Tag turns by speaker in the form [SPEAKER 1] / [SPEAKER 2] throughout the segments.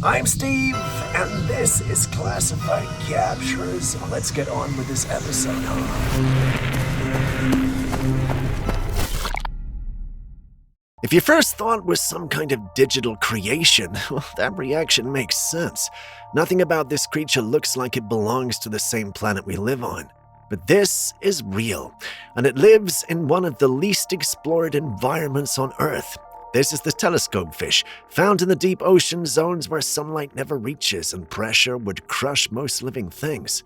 [SPEAKER 1] I'm Steve, and this is Classified Captures. Let's get on with this episode, If your first thought was some kind of digital creation, well, that reaction makes sense. Nothing about this creature looks like it belongs to the same planet we live on. But this is real, and it lives in one of the least explored environments on Earth. This is the telescope fish, found in the deep ocean zones where sunlight never reaches and pressure would crush most living things.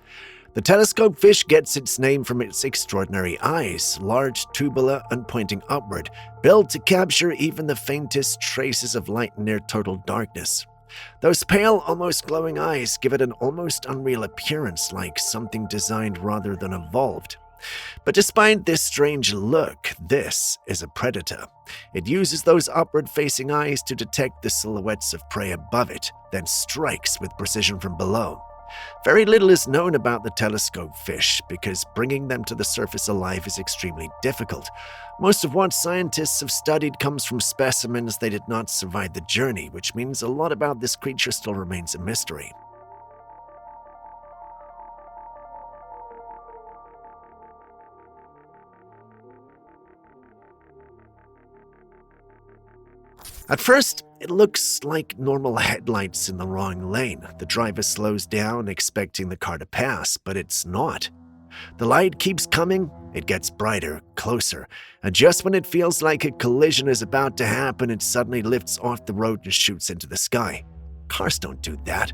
[SPEAKER 1] The telescope fish gets its name from its extraordinary eyes, large, tubular, and pointing upward, built to capture even the faintest traces of light in near total darkness. Those pale, almost glowing eyes give it an almost unreal appearance, like something designed rather than evolved. But despite this strange look, this is a predator. It uses those upward-facing eyes to detect the silhouettes of prey above it, then strikes with precision from below. Very little is known about the telescope fish because bringing them to the surface alive is extremely difficult. Most of what scientists have studied comes from specimens that did not survive the journey, which means a lot about this creature still remains a mystery. At first, it looks like normal headlights in the wrong lane. The driver slows down, expecting the car to pass, but it's not. The light keeps coming, it gets brighter, closer, and just when it feels like a collision is about to happen, it suddenly lifts off the road and shoots into the sky. Cars don't do that.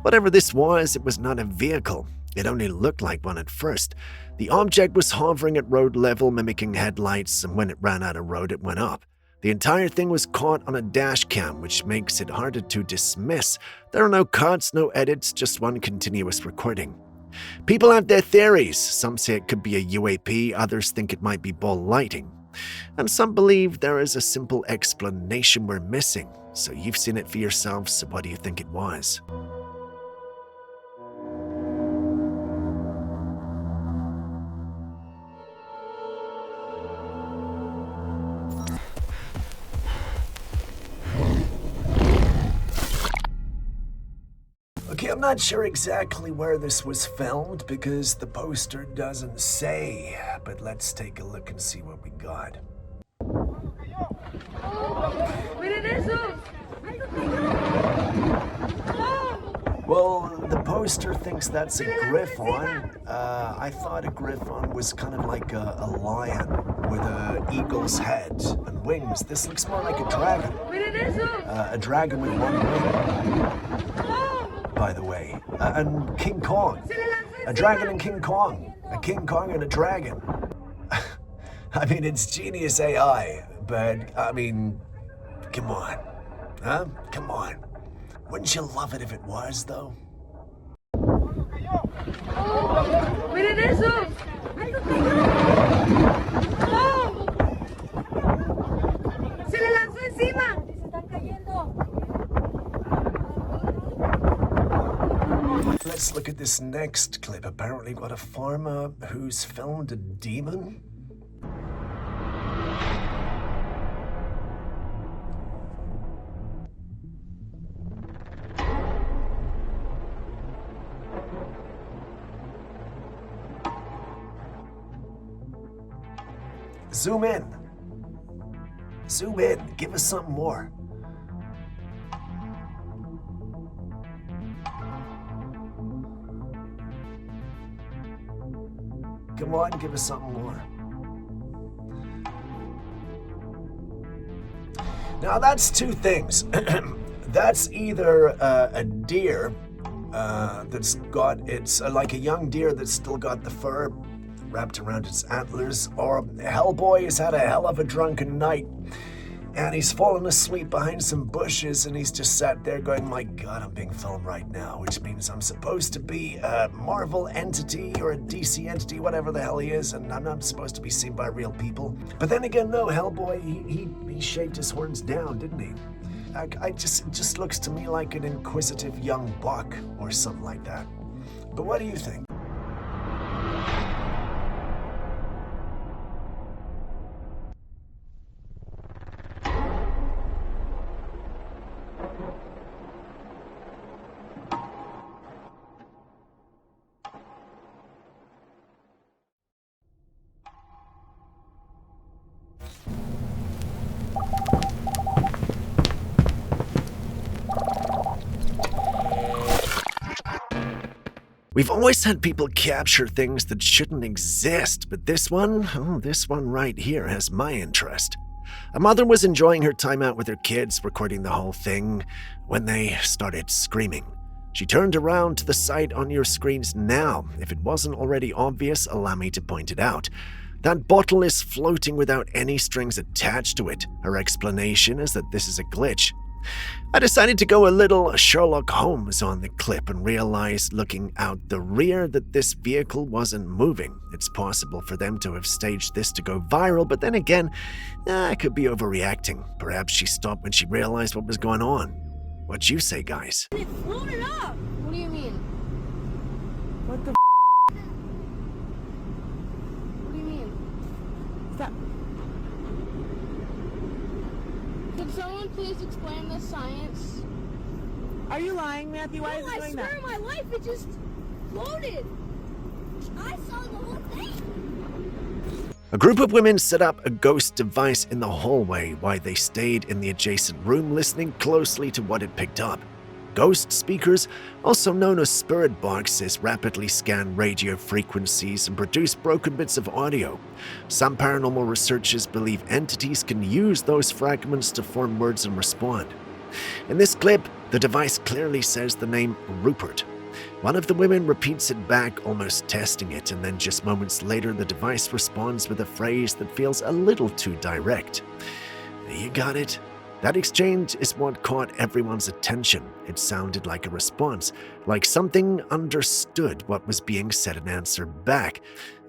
[SPEAKER 1] Whatever this was, it was not a vehicle. It only looked like one at first. The object was hovering at road level, mimicking headlights, and when it ran out of road, it went up. The entire thing was caught on a dash cam, which makes it harder to dismiss. There are no cuts, no edits, just one continuous recording. People have their theories. Some say it could be a UAP, others think it might be ball lighting. And some believe there is a simple explanation we're missing. So you've seen it for yourselves, so what do you think it was? Okay, I'm not sure exactly where this was filmed because the poster doesn't say, but let's take a look and see what we got. Well, the poster thinks that's a griffon. I thought a griffon was kind of like a lion with an eagle's head and wings. This looks more like a dragon. A dragon with one wing, by the way. And King Kong. A dragon and King Kong. A King Kong and a dragon. I mean, it's genius AI, but, I mean, come on. Huh? Come on. Wouldn't you love it if it was, though?
[SPEAKER 2] ¡Miren eso! ¡Se le lanzó encima! ¡Se están cayendo!
[SPEAKER 1] Let's look at this next clip. Apparently got a farmer who's filmed a demon. Zoom in. Zoom in. Give us something more. Come on, give us something more. Now that's two things. That's either a deer that's got, it's like a young deer that's still got the fur wrapped around its antlers, or Hellboy has had a hell of a drunken night and he's fallen asleep behind some bushes and he's just sat there going, my God, I'm being filmed right now, which means I'm supposed to be a Marvel entity or a DC entity, whatever the hell he is, and I'm not supposed to be seen by real people. But then again, no, Hellboy, he shaved his horns down, didn't he? It just looks to me like an inquisitive young buck or something like that. But what do you think? We've always had people capture things that shouldn't exist, but this one right here has my interest. A mother was enjoying her time out with her kids, recording the whole thing, when they started screaming. She turned around to the site on your screens now. If it wasn't already obvious, allow me to point it out. That bottle is floating without any strings attached to it. Her explanation is that this is a glitch. I decided to go a little Sherlock Holmes on the clip and realized looking out the rear that this vehicle wasn't moving. It's possible for them to have staged this to go viral, but then again, I could be overreacting. Perhaps she stopped when she realized what was going on. What you say, guys?
[SPEAKER 2] It floated up.
[SPEAKER 3] What do you mean?
[SPEAKER 4] What the
[SPEAKER 3] What do you mean?
[SPEAKER 4] Stop.
[SPEAKER 3] Could someone please explain the science?
[SPEAKER 4] Are you lying, Matthew? Why is it
[SPEAKER 2] I
[SPEAKER 4] doing
[SPEAKER 2] swear
[SPEAKER 4] that?
[SPEAKER 2] on my life, it just floated. I saw the whole thing.
[SPEAKER 1] A group of women set up a ghost device in the hallway while they stayed in the adjacent room listening closely to what it picked up. Ghost speakers, also known as spirit boxes, rapidly scan radio frequencies and produce broken bits of audio. Some paranormal researchers believe entities can use those fragments to form words and respond. In this clip, the device clearly says the name Rupert. One of the women repeats it back, almost testing it, and then just moments later the device responds with a phrase that feels a little too direct. You got it? That exchange is what caught everyone's attention. It sounded like a response, like something understood what was being said and answered back.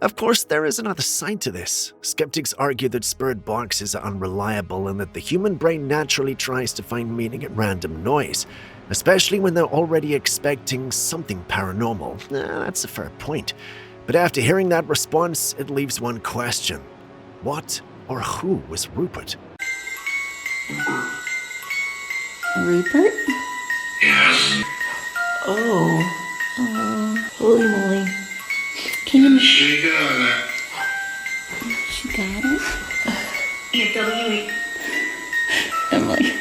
[SPEAKER 1] Of course, there is another side to this. Skeptics argue that spirit boxes are unreliable and that the human brain naturally tries to find meaning in random noise, especially when they're already expecting something paranormal. That's a fair point. But after hearing that response, it leaves one question. What or who was Rupert?
[SPEAKER 5] Rupert?
[SPEAKER 6] Yes.
[SPEAKER 5] Holy moly. Can you...
[SPEAKER 6] She got it.
[SPEAKER 5] She got it?
[SPEAKER 6] Can't believe it.
[SPEAKER 5] I'm like...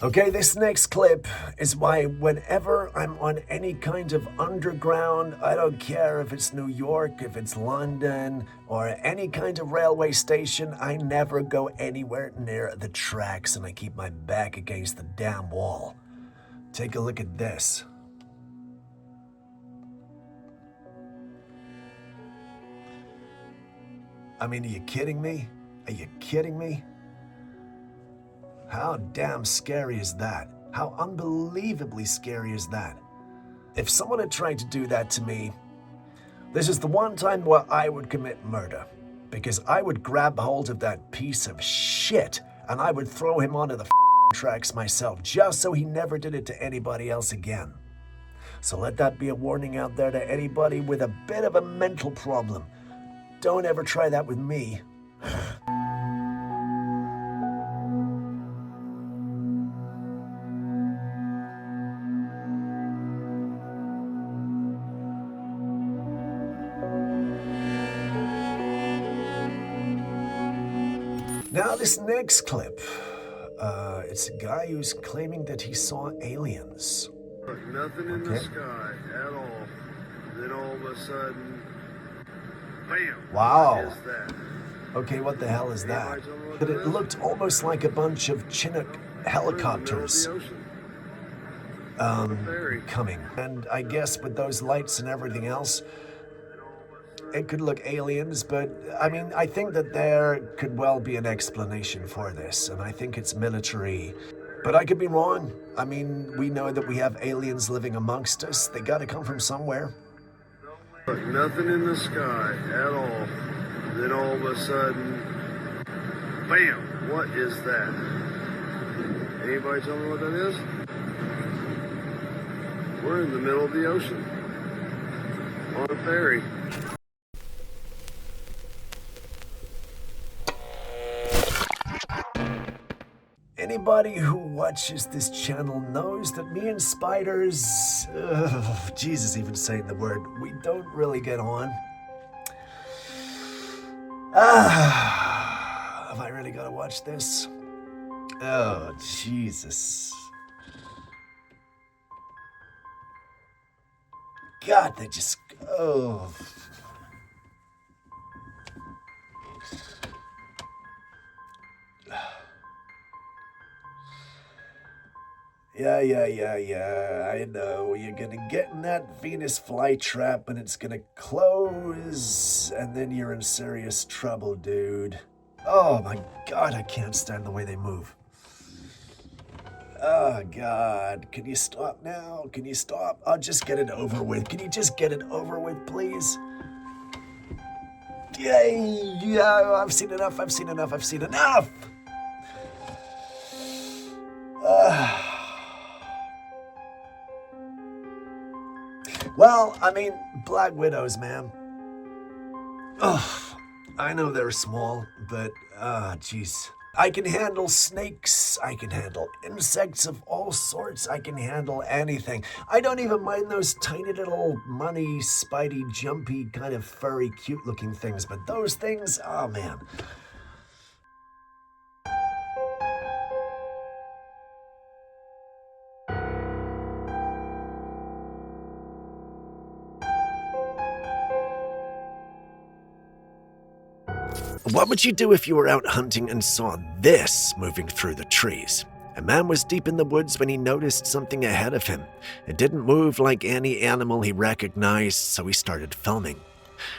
[SPEAKER 1] Okay, this next clip is why whenever I'm on any kind of underground, I don't care if it's New York, if it's London, or any kind of railway station, I never go anywhere near the tracks and I keep my back against the damn wall. Take a look at this. I mean, are you kidding me? Are you kidding me? How damn scary is that? How unbelievably scary is that? If someone had tried to do that to me, this is the one time where I would commit murder. Because I would grab hold of that piece of shit and I would throw him onto the tracks myself, just so he never did it to anybody else again. So let that be a warning out there to anybody with a bit of a mental problem. Don't ever try that with me. Now this next clip, it's a guy who's claiming that he saw aliens.
[SPEAKER 7] Nothing in the sky at all. Then all of a sudden, bam!
[SPEAKER 1] Wow.
[SPEAKER 7] What is that?
[SPEAKER 1] Okay, what the hell is that? But it looked almost like a bunch of Chinook helicopters coming. And I guess with those lights and everything else, it could look aliens, but I mean, I think that there could well be an explanation for this, and I think it's military. But I could be wrong. I mean, we know that we have aliens living amongst us. They gotta come from somewhere.
[SPEAKER 7] Nothing in the sky at all. Then all of a sudden, bam! What is that? Anybody tell me what that is? We're in the middle of the ocean. On a ferry.
[SPEAKER 1] Anybody who watches this channel knows that me and spiders, Jesus, even saying the word, we don't really get on. have I really got to watch this? Oh, Jesus. God, they just... Oh... Yeah. I know. You're gonna get in that Venus flytrap and it's gonna close, and then you're in serious trouble, dude. Oh my God, I can't stand the way they move. Oh God, can you stop now? Can you stop? I'll just get it over with. Can you just get it over with, please? Yeah, I've seen enough. Well, I mean, Black Widows, man. Ugh, I know they're small, but, jeez. I can handle snakes, I can handle insects of all sorts, I can handle anything. I don't even mind those tiny little money, spidey, jumpy, kind of furry, cute-looking things, but those things, oh man. What would you do if you were out hunting and saw this moving through the trees? A man was deep in the woods when he noticed something ahead of him. It didn't move like any animal he recognized, so he started filming.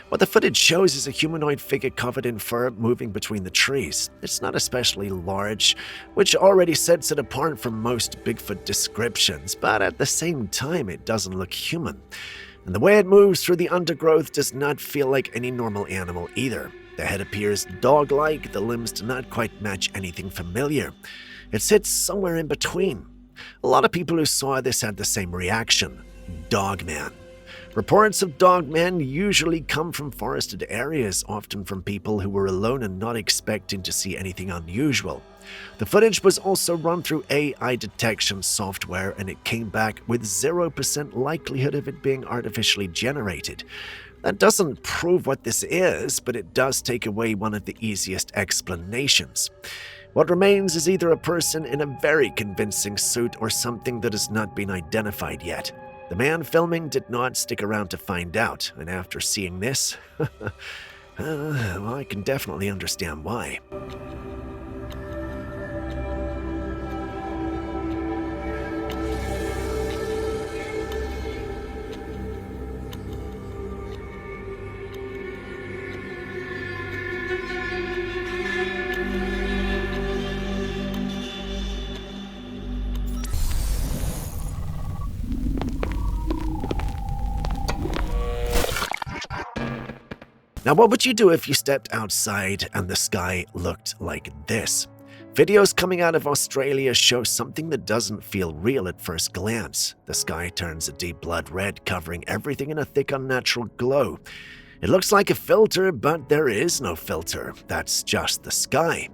[SPEAKER 1] What the footage shows is a humanoid figure covered in fur moving between the trees. It's not especially large, which already sets it apart from most Bigfoot descriptions, but at the same time it doesn't look human. And the way it moves through the undergrowth does not feel like any normal animal either. The head appears dog-like, the limbs do not quite match anything familiar. It sits somewhere in between. A lot of people who saw this had the same reaction: Dogman. Reports of Dogman usually come from forested areas, often from people who were alone and not expecting to see anything unusual. The footage was also run through AI detection software, and it came back with 0% likelihood of it being artificially generated. That doesn't prove what this is, but it does take away one of the easiest explanations. What remains is either a person in a very convincing suit or something that has not been identified yet. The man filming did not stick around to find out, and after seeing this, well, I can definitely understand why. Now, what would you do if you stepped outside and the sky looked like this? Videos coming out of Australia show something that doesn't feel real at first glance. The sky turns a deep blood red, covering everything in a thick, unnatural glow. It looks like a filter, but there is no filter. That's just the sky.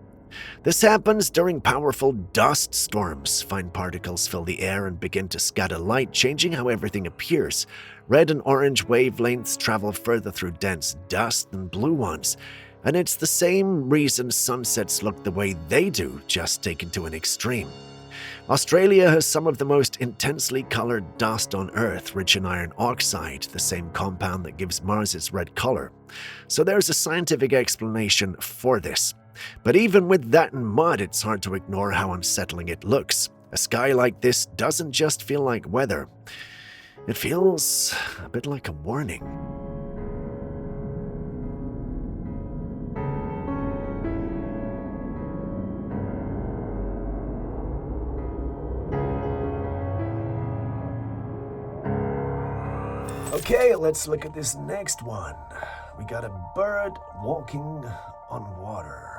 [SPEAKER 1] This happens during powerful dust storms. Fine particles fill the air and begin to scatter light, changing how everything appears. Red and orange wavelengths travel further through dense dust than blue ones. And it's the same reason sunsets look the way they do, just taken to an extreme. Australia has some of the most intensely colored dust on Earth, rich in iron oxide, the same compound that gives Mars its red color. So there's a scientific explanation for this. But even with that in mind, it's hard to ignore how unsettling it looks. A sky like this doesn't just feel like weather. It feels a bit like a warning. Okay, let's look at this next one. We got a bird walking on water.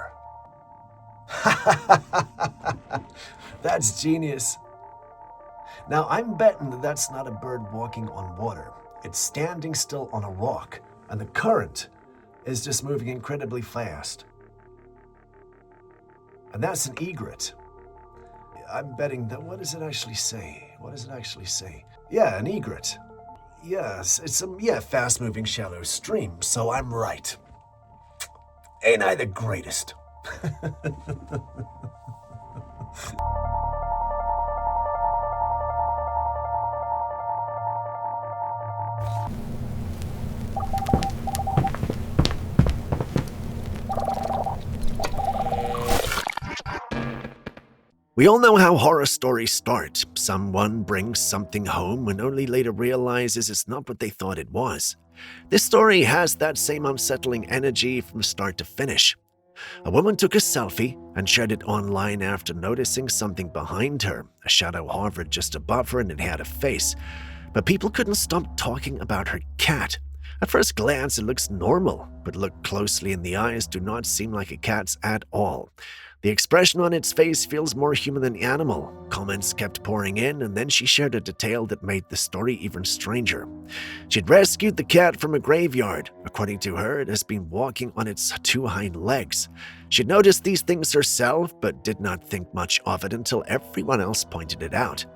[SPEAKER 1] That's genius. Now, I'm betting that that's not a bird walking on water. It's standing still on a rock, and the current is just moving incredibly fast. And that's an egret. I'm betting that, what does it actually say? Yeah, an egret. Yes, it's a fast-moving shallow stream, so I'm right. Ain't I the greatest? We all know how horror stories start. Someone brings something home and only later realizes it's not what they thought it was. This story has that same unsettling energy from start to finish. A woman took a selfie and shared it online after noticing something behind her. A shadow hovered just above her and it had a face. But people couldn't stop talking about her cat. At first glance, it looks normal, but look closely and the eyes do not seem like a cat's at all. The expression on its face feels more human than animal. Comments kept pouring in, and then she shared a detail that made the story even stranger. She'd rescued the cat from a graveyard. According to her, it has been walking on its two hind legs. She'd noticed these things herself, but did not think much of it until everyone else pointed it out.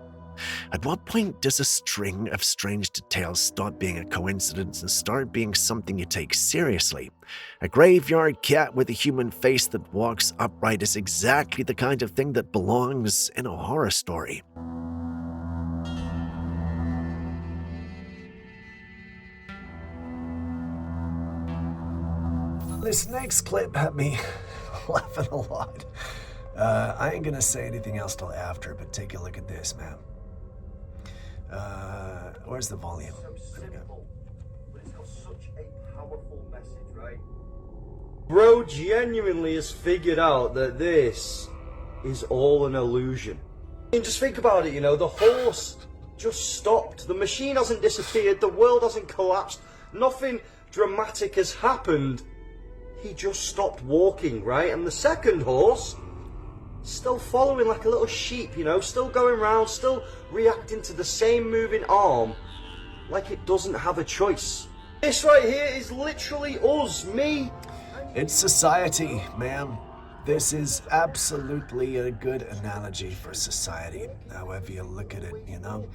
[SPEAKER 1] At what point does a string of strange details stop being a coincidence and start being something you take seriously? A graveyard cat with a human face that walks upright is exactly the kind of thing that belongs in a horror story. This next clip had me laughing a lot. I ain't gonna say anything else till after, but take a look at this, man. Where's the volume? There we go.
[SPEAKER 8] But it's got such a powerful message, right? Bro genuinely has figured out that this is all an illusion. And just think about it, you know, the horse just stopped. The machine hasn't disappeared. The world hasn't collapsed. Nothing dramatic has happened. He just stopped walking, right? And the second horse, still following like a little sheep, you know, still going round, still reacting to the same moving arm, like it doesn't have a choice. This right here is literally us, me.
[SPEAKER 1] It's society, ma'am. This is absolutely a good analogy for society, however you look at it, you know.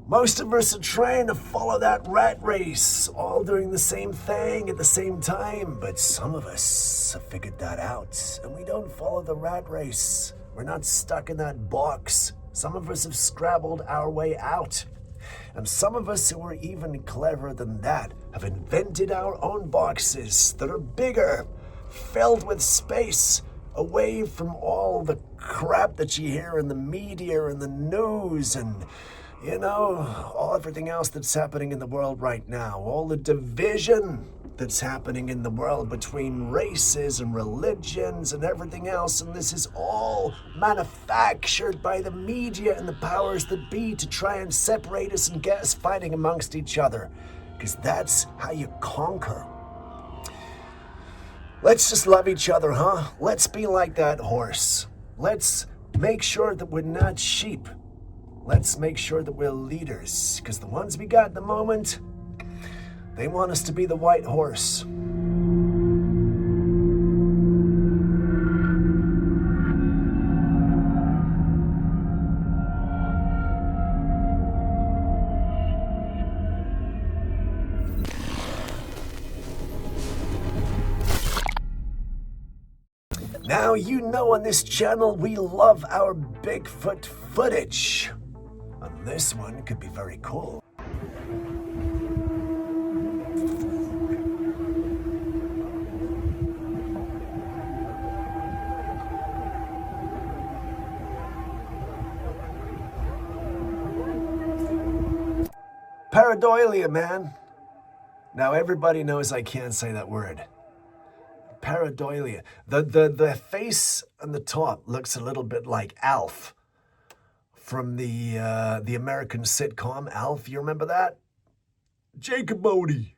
[SPEAKER 1] Most of us are trying to follow that rat race, all doing the same thing at the same time, but some of us have figured that out, and we don't follow the rat race. We're not stuck in that box. Some of us have scrabbled our way out. And some of us who are even cleverer than that have invented our own boxes that are bigger, filled with space, away from all the crap that you hear in the media and the news and, you know, everything else that's happening in the world right now, all the division that's happening in the world between races and religions and everything else, and this is all manufactured by the media and the powers that be to try and separate us and get us fighting amongst each other, because that's how you conquer. Let's just love each other, huh? Let's be like that horse. Let's make sure that we're not sheep. Let's make sure that we're leaders, because the ones we got at the moment, they want us to be the white horse. Now, you know on this channel we love our Bigfoot footage. And this one could be very cool. Pareidolia, man. Now everybody knows I can't say that word. Pareidolia. The face on the top looks a little bit like Alf from the American sitcom Alf. You remember that? Jacob Bodie.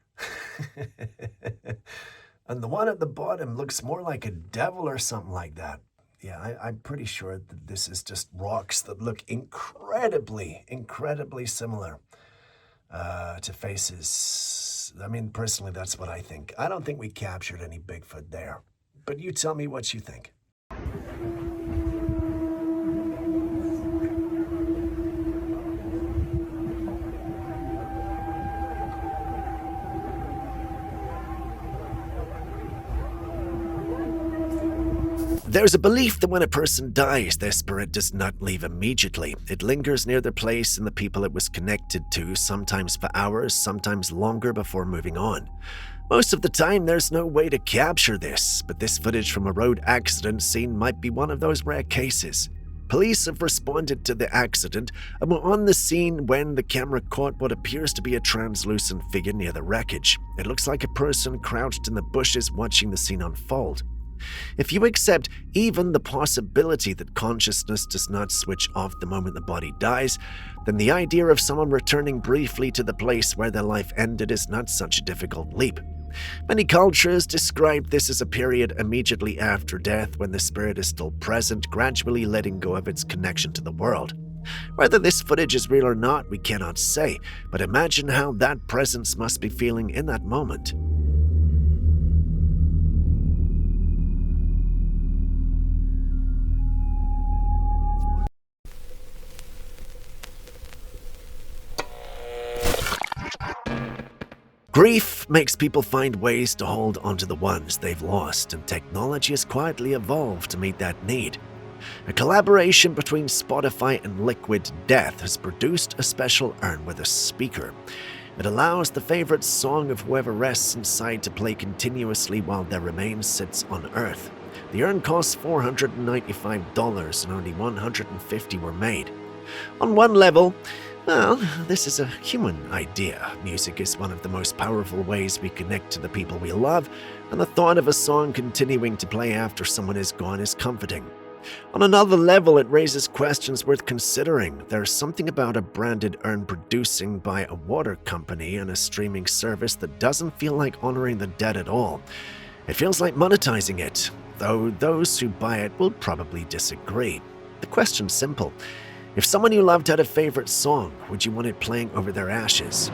[SPEAKER 1] And the one at the bottom looks more like a devil or something like that. Yeah, I'm pretty sure that this is just rocks that look incredibly similar to faces. I mean, personally, that's what I think. I don't think we captured any Bigfoot there. But you tell me what you think. There's a belief that when a person dies, their spirit does not leave immediately. It lingers near the place and the people it was connected to, sometimes for hours, sometimes longer before moving on. Most of the time, there's no way to capture this, but this footage from a road accident scene might be one of those rare cases. Police have responded to the accident and were on the scene when the camera caught what appears to be a translucent figure near the wreckage. It looks like a person crouched in the bushes watching the scene unfold. If you accept even the possibility that consciousness does not switch off the moment the body dies, then the idea of someone returning briefly to the place where their life ended is not such a difficult leap. Many cultures describe this as a period immediately after death when the spirit is still present, gradually letting go of its connection to the world. Whether this footage is real or not, we cannot say, but imagine how that presence must be feeling in that moment. Grief makes people find ways to hold onto the ones they've lost, and technology has quietly evolved to meet that need. A collaboration between Spotify and Liquid Death has produced a special urn with a speaker. It allows the favorite song of whoever rests inside to play continuously while their remains sits on Earth. The urn costs $495 and only 150 were made. On one level, well, this is a human idea. Music is one of the most powerful ways we connect to the people we love, and the thought of a song continuing to play after someone is gone is comforting. On another level, it raises questions worth considering. There's something about a branded urn producing by a water company and a streaming service that doesn't feel like honoring the dead at all. It feels like monetizing it, though those who buy it will probably disagree. The question's simple. If someone you loved had a favorite song, would you want it playing over their ashes?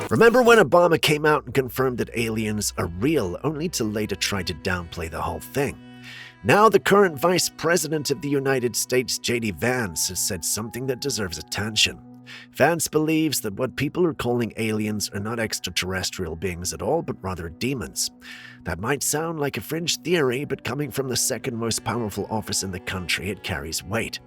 [SPEAKER 1] Remember when Obama came out and confirmed that aliens are real, only to later try to downplay the whole thing? Now the current Vice President of the United States, J.D. Vance, has said something that deserves attention. Vance believes that what people are calling aliens are not extraterrestrial beings at all, but rather demons. That might sound like a fringe theory, but coming from the second most powerful office in the country, it carries weight.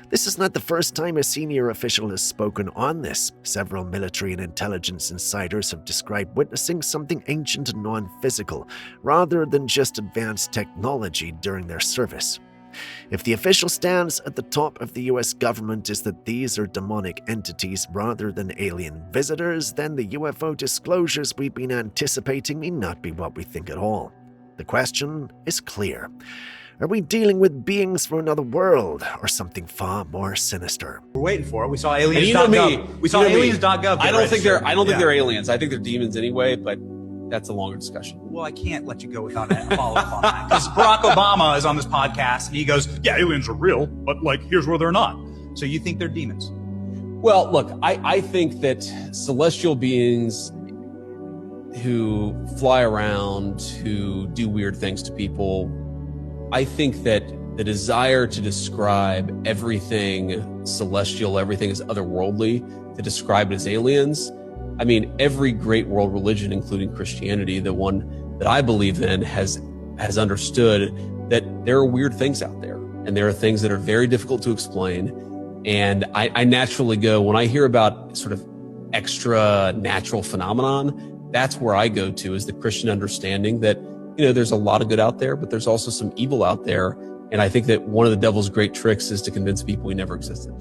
[SPEAKER 1] This is not the first time a senior official has spoken on this. Several military and intelligence insiders have described witnessing something ancient and non-physical, rather than just advanced technology during their service. If the official stance at the top of the US government is that these are demonic entities rather than alien visitors, then the UFO disclosures we've been anticipating may not be what we think at all. The question is clear. Are we dealing with beings from another world or something far more sinister?
[SPEAKER 9] We're waiting for it. We saw aliens.
[SPEAKER 10] You know me.
[SPEAKER 9] We saw aliens.gov.
[SPEAKER 10] I don't think they're aliens. I think they're demons anyway, but that's a longer discussion.
[SPEAKER 9] Well, I can't let you go without a follow-up on that. Because Barack Obama is on this podcast and he goes, yeah, aliens are real, but here's where they're not. So you think they're demons?
[SPEAKER 10] Well, look, I think that celestial beings who fly around, who do weird things to people, I think that the desire to describe everything celestial, everything as otherworldly, to describe it as aliens, I mean, every great world religion, including Christianity, the one that I believe in, has understood that there are weird things out there, and there are things that are very difficult to explain. And I naturally go, when I hear about sort of extra natural phenomenon, that's where I go to, is the Christian understanding that, there's a lot of good out there, but there's also some evil out there. And I think that one of the devil's great tricks is to convince people we never existed.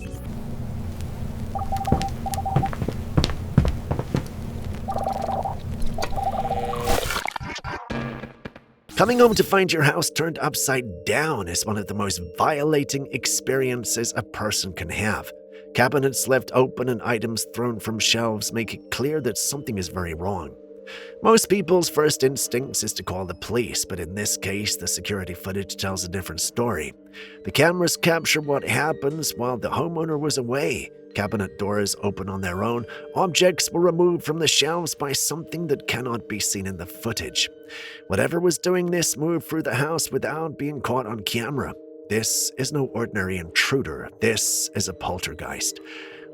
[SPEAKER 1] Coming home to find your house turned upside down is one of the most violating experiences a person can have. Cabinets left open and items thrown from shelves make it clear that something is very wrong. Most people's first instincts is to call the police, but in this case, the security footage tells a different story. The cameras capture what happens while the homeowner was away. Cabinet doors open on their own. Objects were removed from the shelves by something that cannot be seen in the footage. Whatever was doing this moved through the house without being caught on camera. This is no ordinary intruder. This is a poltergeist.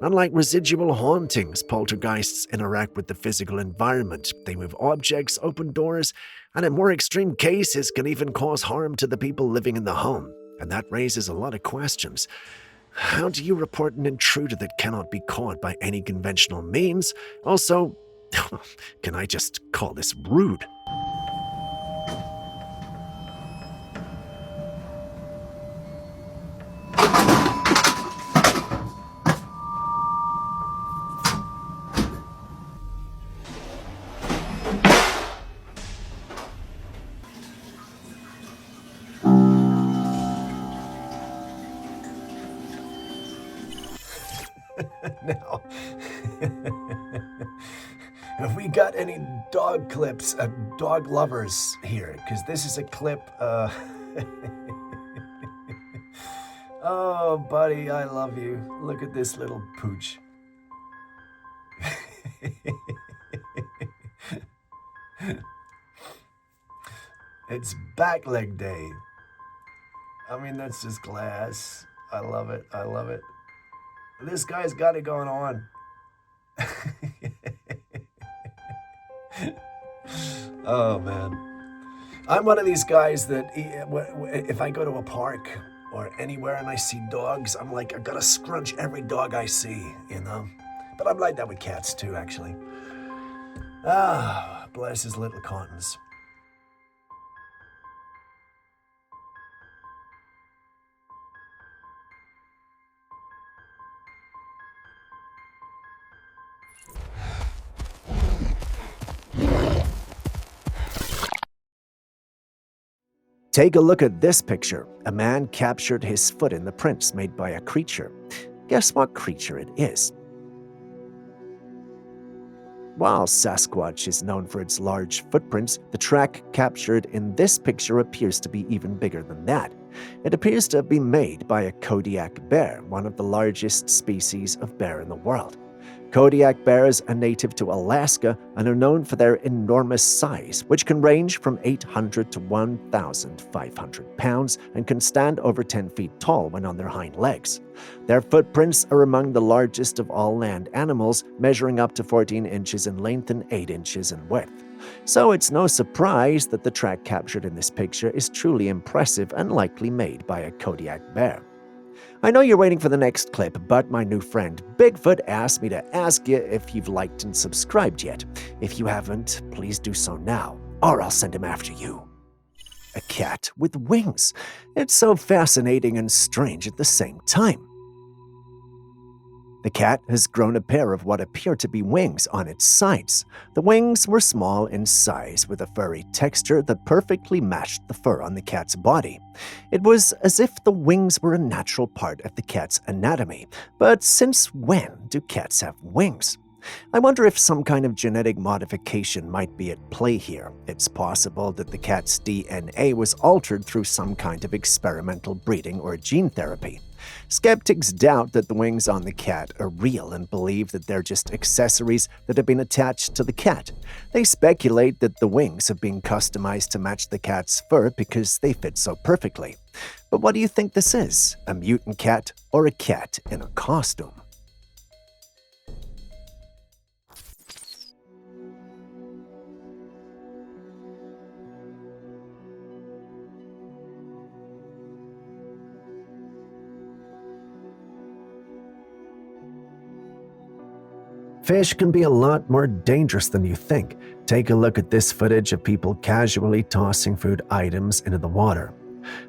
[SPEAKER 1] Unlike residual hauntings, poltergeists interact with the physical environment. They move objects, open doors, and in more extreme cases can even cause harm to the people living in the home. And that raises a lot of questions. How do you report an intruder that cannot be caught by any conventional means? Also, can I just call this rude? Now, have we got any dog clips, dog lovers here? Because this is a clip, Oh, buddy, I love you. Look at this little pooch. It's back leg day. I mean, that's just class. I love it. I love it. This guy's got it going on. Oh, man. I'm one of these guys that if I go to a park or anywhere and I see dogs, I'm like, I gotta scrunch every dog I see, you know? But I'm like that with cats too, actually. Ah, bless his little cottons. Take a look at this picture. A man captured his foot in the prints made by a creature. Guess what creature it is? While Sasquatch is known for its large footprints, the track captured in this picture appears to be even bigger than that. It appears to have been made by a Kodiak bear, one of the largest species of bear in the world. Kodiak bears are native to Alaska and are known for their enormous size, which can range from 800 to 1,500 pounds and can stand over 10 feet tall when on their hind legs. Their footprints are among the largest of all land animals, measuring up to 14 inches in length and 8 inches in width. So it's no surprise that the track captured in this picture is truly impressive and likely made by a Kodiak bear. I know you're waiting for the next clip, but my new friend Bigfoot asked me to ask you if you've liked and subscribed yet. If you haven't, please do so now, or I'll send him after you. A cat with wings. It's so fascinating and strange at the same time. The cat has grown a pair of what appear to be wings on its sides. The wings were small in size with a furry texture that perfectly matched the fur on the cat's body. It was as if the wings were a natural part of the cat's anatomy. But since when do cats have wings? I wonder if some kind of genetic modification might be at play here. It's possible that the cat's DNA was altered through some kind of experimental breeding or gene therapy. Skeptics doubt that the wings on the cat are real and believe that they're just accessories that have been attached to the cat. They speculate that the wings have been customized to match the cat's fur because they fit so perfectly. But what do you think this is? A mutant cat or a cat in a costume? Fish can be a lot more dangerous than you think. Take a look at this footage of people casually tossing food items into the water.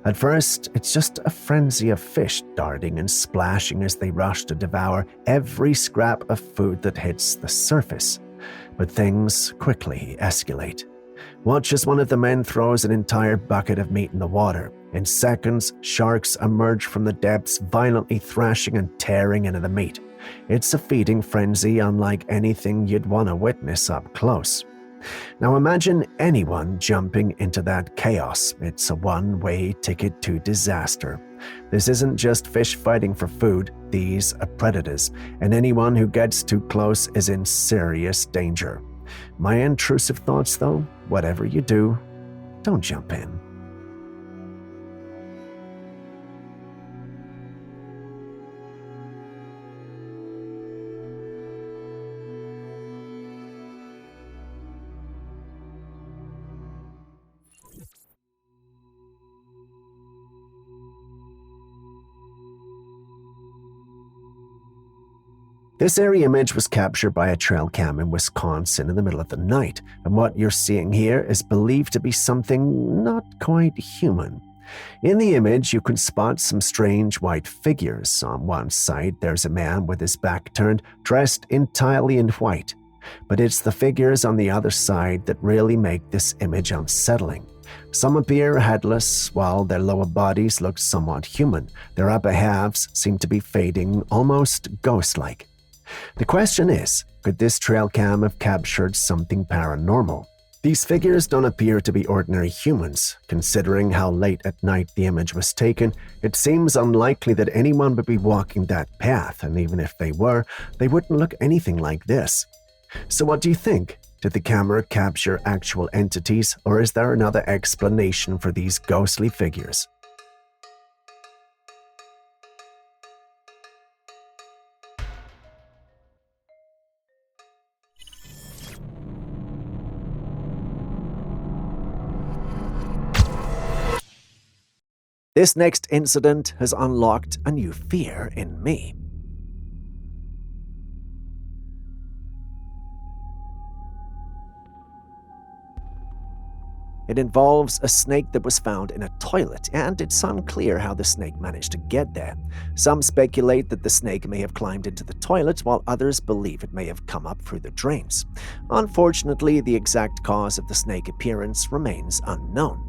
[SPEAKER 1] At first, it's just a frenzy of fish darting and splashing as they rush to devour every scrap of food that hits the surface. But things quickly escalate. Watch as one of the men throws an entire bucket of meat in the water. In seconds, sharks emerge from the depths, violently thrashing and tearing into the meat. It's a feeding frenzy unlike anything you'd want to witness up close. Now imagine anyone jumping into that chaos. It's a one-way ticket to disaster. This isn't just fish fighting for food, these are predators, and anyone who gets too close is in serious danger. My intrusive thoughts though, whatever you do, don't jump in. This airy image was captured by a Trailcam in Wisconsin in the middle of the night, and what you're seeing here is believed to be something not quite human. In the image, you can spot some strange white figures. On one side, there's a man with his back turned, dressed entirely in white. But it's the figures on the other side that really make this image unsettling. Some appear headless, while their lower bodies look somewhat human. Their upper halves seem to be fading, almost ghost-like. The question is, could this Trailcam have captured something paranormal? These figures don't appear to be ordinary humans. Considering how late at night the image was taken, it seems unlikely that anyone would be walking that path, and even if they were, they wouldn't look anything like this. So what do you think? Did the camera capture actual entities, or is there another explanation for these ghostly figures? This next incident has unlocked a new fear in me. It involves a snake that was found in a toilet, and it's unclear how the snake managed to get there. Some speculate that the snake may have climbed into the toilet, while others believe it may have come up through the drains. Unfortunately, the exact cause of the snake appearance remains unknown.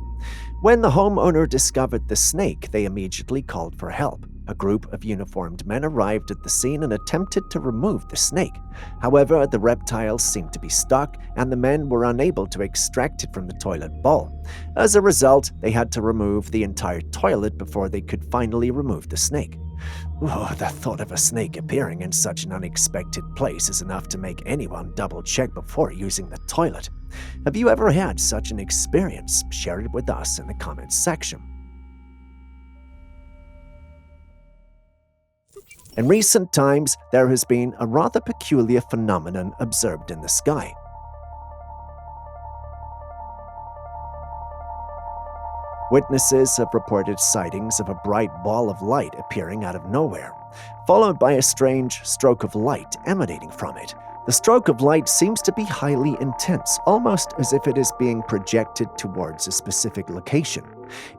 [SPEAKER 1] When the homeowner discovered the snake, they immediately called for help. A group of uniformed men arrived at the scene and attempted to remove the snake. However, the reptile seemed to be stuck, and the men were unable to extract it from the toilet bowl. As a result, they had to remove the entire toilet before they could finally remove the snake. Oh, the thought of a snake appearing in such an unexpected place is enough to make anyone double-check before using the toilet. Have you ever had such an experience? Share it with us in the comments section. In recent times, there has been a rather peculiar phenomenon observed in the sky. Witnesses have reported sightings of a bright ball of light appearing out of nowhere, followed by a strange stroke of light emanating from it. The stroke of light seems to be highly intense, almost as if it is being projected towards a specific location.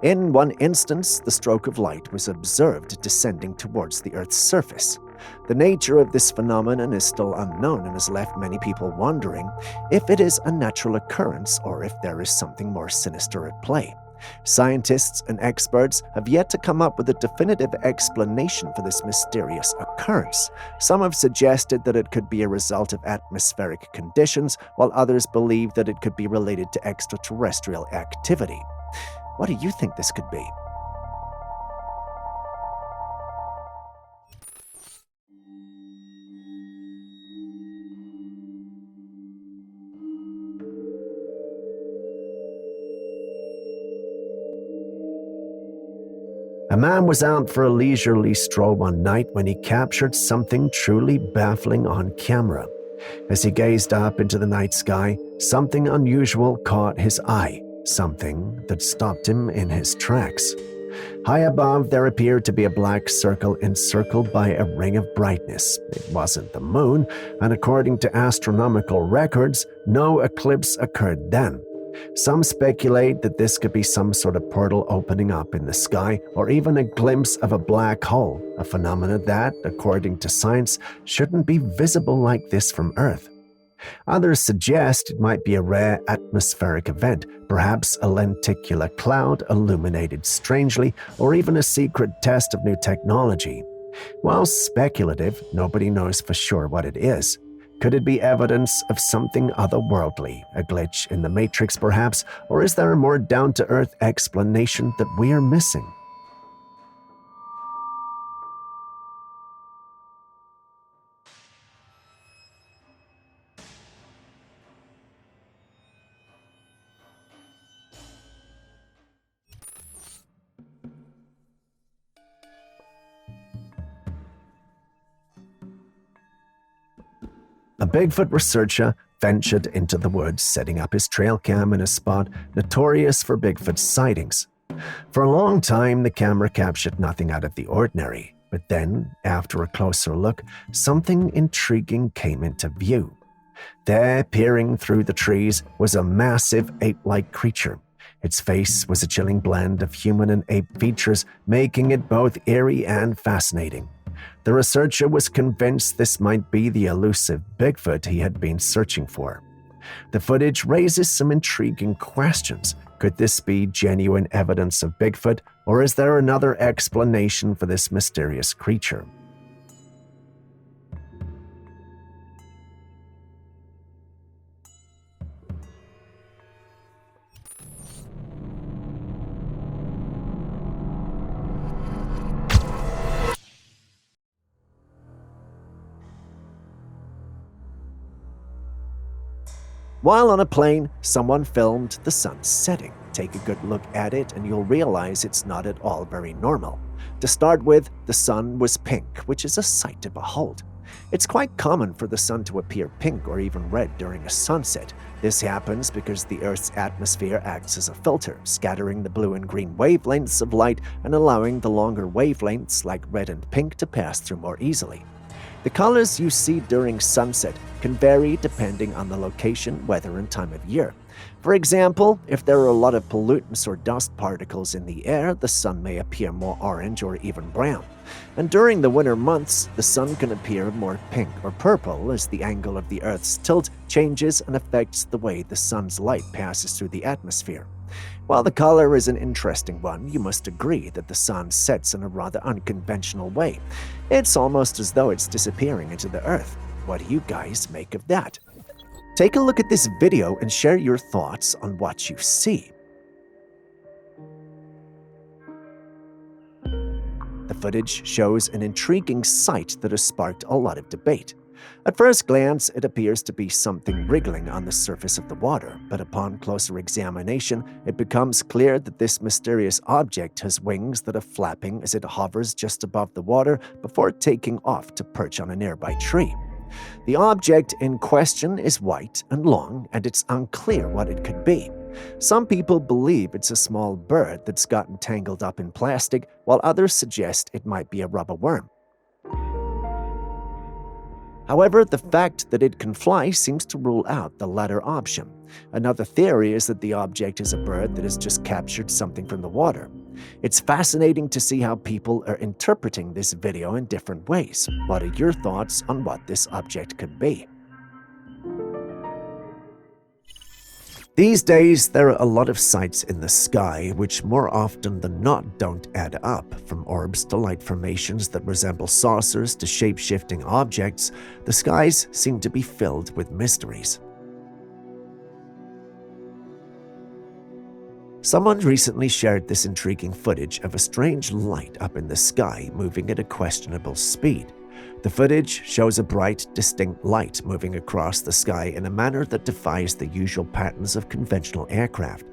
[SPEAKER 1] In one instance, the stroke of light was observed descending towards the Earth's surface. The nature of this phenomenon is still unknown and has left many people wondering if it is a natural occurrence or if there is something more sinister at play. Scientists and experts have yet to come up with a definitive explanation for this mysterious occurrence. Some have suggested that it could be a result of atmospheric conditions, while others believe that it could be related to extraterrestrial activity. What do you think this could be? A man was out for a leisurely stroll one night when he captured something truly baffling on camera. As he gazed up into the night sky, something unusual caught his eye, something that stopped him in his tracks. High above, there appeared to be a black circle encircled by a ring of brightness. It wasn't the moon, and according to astronomical records, no eclipse occurred then. Some speculate that this could be some sort of portal opening up in the sky, or even a glimpse of a black hole, a phenomenon that, according to science, shouldn't be visible like this from Earth. Others suggest it might be a rare atmospheric event, perhaps a lenticular cloud illuminated strangely, or even a secret test of new technology. While speculative, nobody knows for sure what it is. Could it be evidence of something otherworldly, a glitch in the Matrix perhaps, or is there a more down-to-earth explanation that we are missing? A Bigfoot researcher ventured into the woods, setting up his Trailcam in a spot notorious for Bigfoot sightings. For a long time, the camera captured nothing out of the ordinary. But then, after a closer look, something intriguing came into view. There, peering through the trees, was a massive ape-like creature. Its face was a chilling blend of human and ape features, making it both eerie and fascinating. The researcher was convinced this might be the elusive Bigfoot he had been searching for. The footage raises some intriguing questions. Could this be genuine evidence of Bigfoot, or is there another explanation for this mysterious creature? While on a plane, someone filmed the sun setting. Take a good look at it and you'll realize it's not at all very normal. To start with, the sun was pink, which is a sight to behold. It's quite common for the sun to appear pink or even red during a sunset. This happens because the Earth's atmosphere acts as a filter, scattering the blue and green wavelengths of light and allowing the longer wavelengths like red and pink to pass through more easily. The colors you see during sunset can vary depending on the location, weather, and time of year. For example, if there are a lot of pollutants or dust particles in the air, the sun may appear more orange or even brown. And during the winter months, the sun can appear more pink or purple as the angle of the Earth's tilt changes and affects the way the sun's light passes through the atmosphere. While the color is an interesting one, you must agree that the sun sets in a rather unconventional way. It's almost as though it's disappearing into the Earth. What do you guys make of that? Take a look at this video and share your thoughts on what you see. The footage shows an intriguing sight that has sparked a lot of debate. At first glance, it appears to be something wriggling on the surface of the water, but upon closer examination, it becomes clear that this mysterious object has wings that are flapping as it hovers just above the water before taking off to perch on a nearby tree. The object in question is white and long, and it's unclear what it could be. Some people believe it's a small bird that's gotten tangled up in plastic, while others suggest it might be a rubber worm. However, the fact that it can fly seems to rule out the latter option. Another theory is that the object is a bird that has just captured something from the water. It's fascinating to see how people are interpreting this video in different ways. What are your thoughts on what this object could be? These days, there are a lot of sights in the sky which more often than not don't add up. From orbs to light formations that resemble saucers to shape-shifting objects, the skies seem to be filled with mysteries. Someone recently shared this intriguing footage of a strange light up in the sky moving at a questionable speed. The footage shows a bright, distinct light moving across the sky in a manner that defies the usual patterns of conventional aircraft.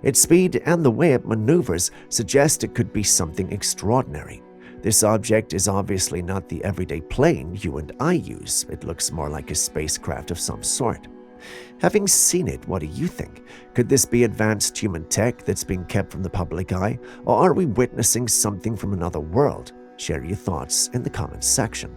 [SPEAKER 1] Its speed and the way it maneuvers suggest it could be something extraordinary. This object is obviously not the everyday plane you and I use. It looks more like a spacecraft of some sort. Having seen it, what do you think? Could this be advanced human tech that's being kept from the public eye, or are we witnessing something from another world? Share your thoughts in the comments section.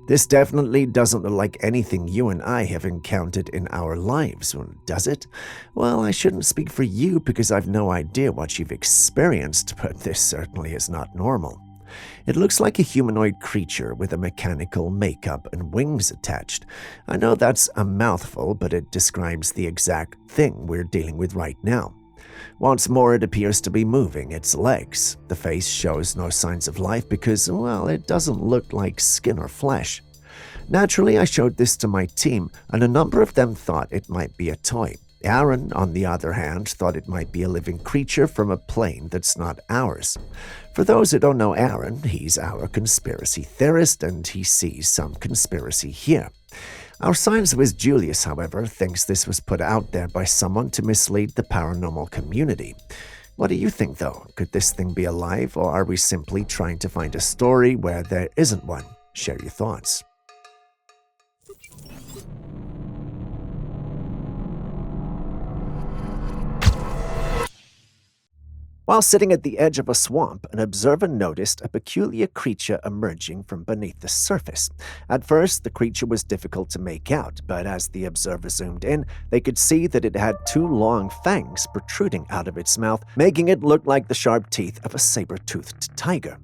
[SPEAKER 1] This definitely doesn't look like anything you and I have encountered in our lives, does it? Well, I shouldn't speak for you because I've no idea what you've experienced, but this certainly is not normal. It looks like a humanoid creature with a mechanical makeup and wings attached. I know that's a mouthful, but it describes the exact thing we're dealing with right now. Once more, it appears to be moving its legs. The face shows no signs of life because, well, it doesn't look like skin or flesh. Naturally, I showed this to my team, and a number of them thought it might be a toy. Aaron, on the other hand, thought it might be a living creature from a plane that's not ours. For those who don't know Aaron, he's our conspiracy theorist, and he sees some conspiracy here. Our science whiz Julius, however, thinks this was put out there by someone to mislead the paranormal community. What do you think, though? Could this thing be alive, or are we simply trying to find a story where there isn't one? Share your thoughts. While sitting at the edge of a swamp, an observer noticed a peculiar creature emerging from beneath the surface. At first, the creature was difficult to make out, but as the observer zoomed in, they could see that it had two long fangs protruding out of its mouth, making it look like the sharp teeth of a saber-toothed tiger.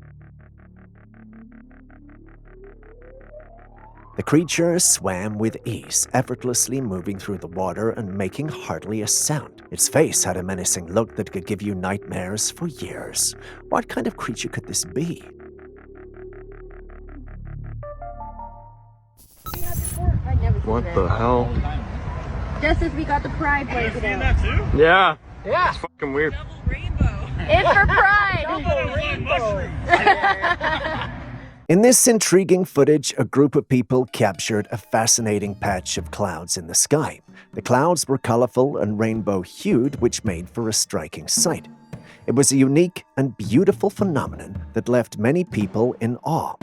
[SPEAKER 1] The creature swam with ease, effortlessly moving through the water and making hardly a sound. Its face had a menacing look that could give you nightmares for years. What kind of creature could this be?
[SPEAKER 7] What the hell?
[SPEAKER 3] Just as we got the pride blanket out.
[SPEAKER 7] Yeah.
[SPEAKER 3] Yeah.
[SPEAKER 7] It's fucking weird.
[SPEAKER 3] It's for pride.
[SPEAKER 1] In this intriguing footage, a group of people captured a fascinating patch of clouds in the sky. The clouds were colorful and rainbow-hued, which made for a striking sight. It was a unique and beautiful phenomenon that left many people in awe.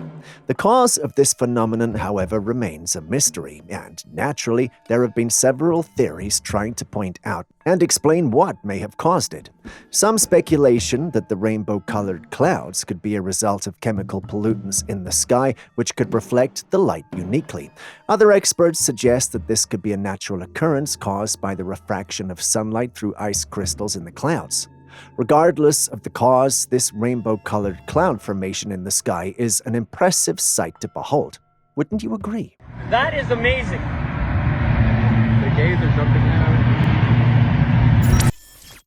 [SPEAKER 1] The cause of this phenomenon, however, remains a mystery, and naturally, there have been several theories trying to point out and explain what may have caused it. Some speculation that the rainbow-colored clouds could be a result of chemical pollutants in the sky, which could reflect the light uniquely. Other experts suggest that this could be a natural occurrence caused by the refraction of sunlight through ice crystals in the clouds. Regardless of the cause, this rainbow-colored cloud formation in the sky is an impressive sight to behold. Wouldn't you agree?
[SPEAKER 11] That is amazing.
[SPEAKER 7] The gays are jumping out.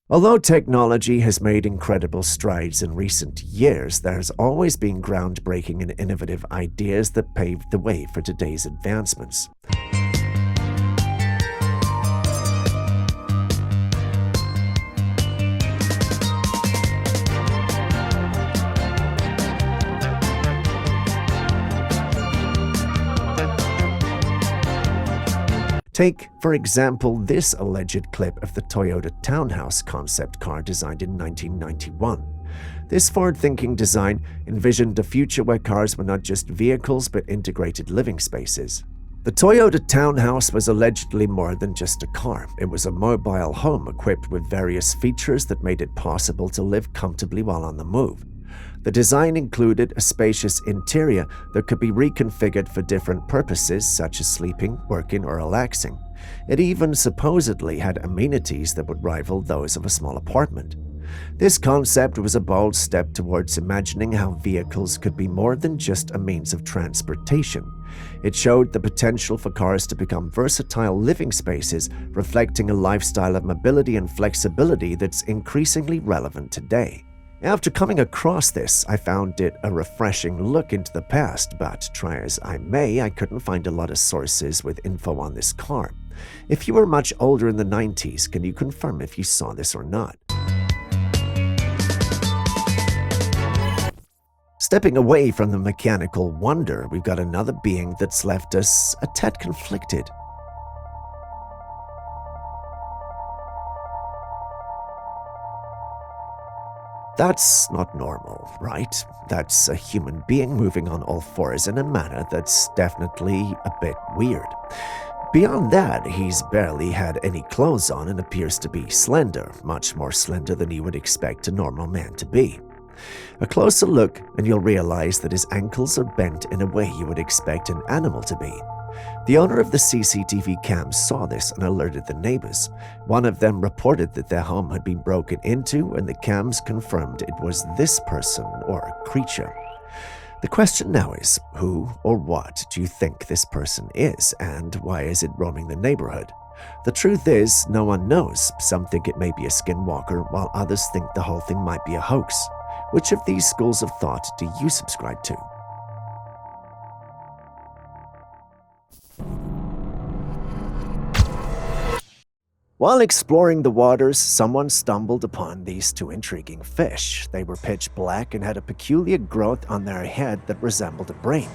[SPEAKER 1] Although technology has made incredible strides in recent years, there has always been groundbreaking and innovative ideas that paved the way for today's advancements. Take, for example, this alleged clip of the Toyota Townhouse concept car designed in 1991. This forward-thinking design envisioned a future where cars were not just vehicles but integrated living spaces. The Toyota Townhouse was allegedly more than just a car. It was a mobile home equipped with various features that made it possible to live comfortably while on the move. The design included a spacious interior that could be reconfigured for different purposes such as sleeping, working, or relaxing. It even supposedly had amenities that would rival those of a small apartment. This concept was a bold step towards imagining how vehicles could be more than just a means of transportation. It showed the potential for cars to become versatile living spaces, reflecting a lifestyle of mobility and flexibility that's increasingly relevant today. After coming across this, I found it a refreshing look into the past, but try as I may, I couldn't find a lot of sources with info on this car. If you were much older in the 90s, can you confirm if you saw this or not? Stepping away from the mechanical wonder, we've got another being that's left us a tad conflicted. That's not normal, right? That's a human being moving on all fours in a manner that's definitely a bit weird. Beyond that, he's barely had any clothes on and appears to be slender, much more slender than you would expect a normal man to be. A closer look and you'll realize that his ankles are bent in a way you would expect an animal to be. The owner of the CCTV cams saw this and alerted the neighbors. One of them reported that their home had been broken into, and the cams confirmed it was this person or creature. The question now is, who or what do you think this person is, and why is it roaming the neighborhood? The truth is, no one knows. Some think it may be a skinwalker, while others think the whole thing might be a hoax. Which of these schools of thought do you subscribe to? While exploring the waters, someone stumbled upon these two intriguing fish. They were pitch black and had a peculiar growth on their head that resembled a brain.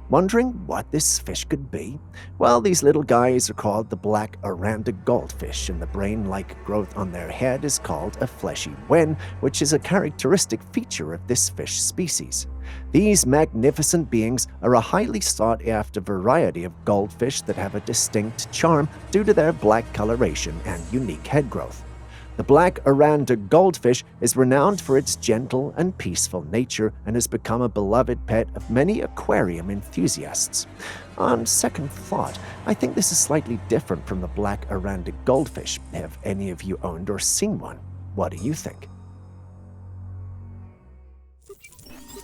[SPEAKER 1] Wondering what this fish could be? Well, these little guys are called the black Aranda goldfish, and the brain-like growth on their head is called a fleshy wen, which is a characteristic feature of this fish species. These magnificent beings are a highly sought-after variety of goldfish that have a distinct charm due to their black coloration and unique head growth. The black Aranda goldfish is renowned for its gentle and peaceful nature and has become a beloved pet of many aquarium enthusiasts. On second thought, I think this is slightly different from the black Aranda goldfish. Have any of you owned or seen one? What do you think?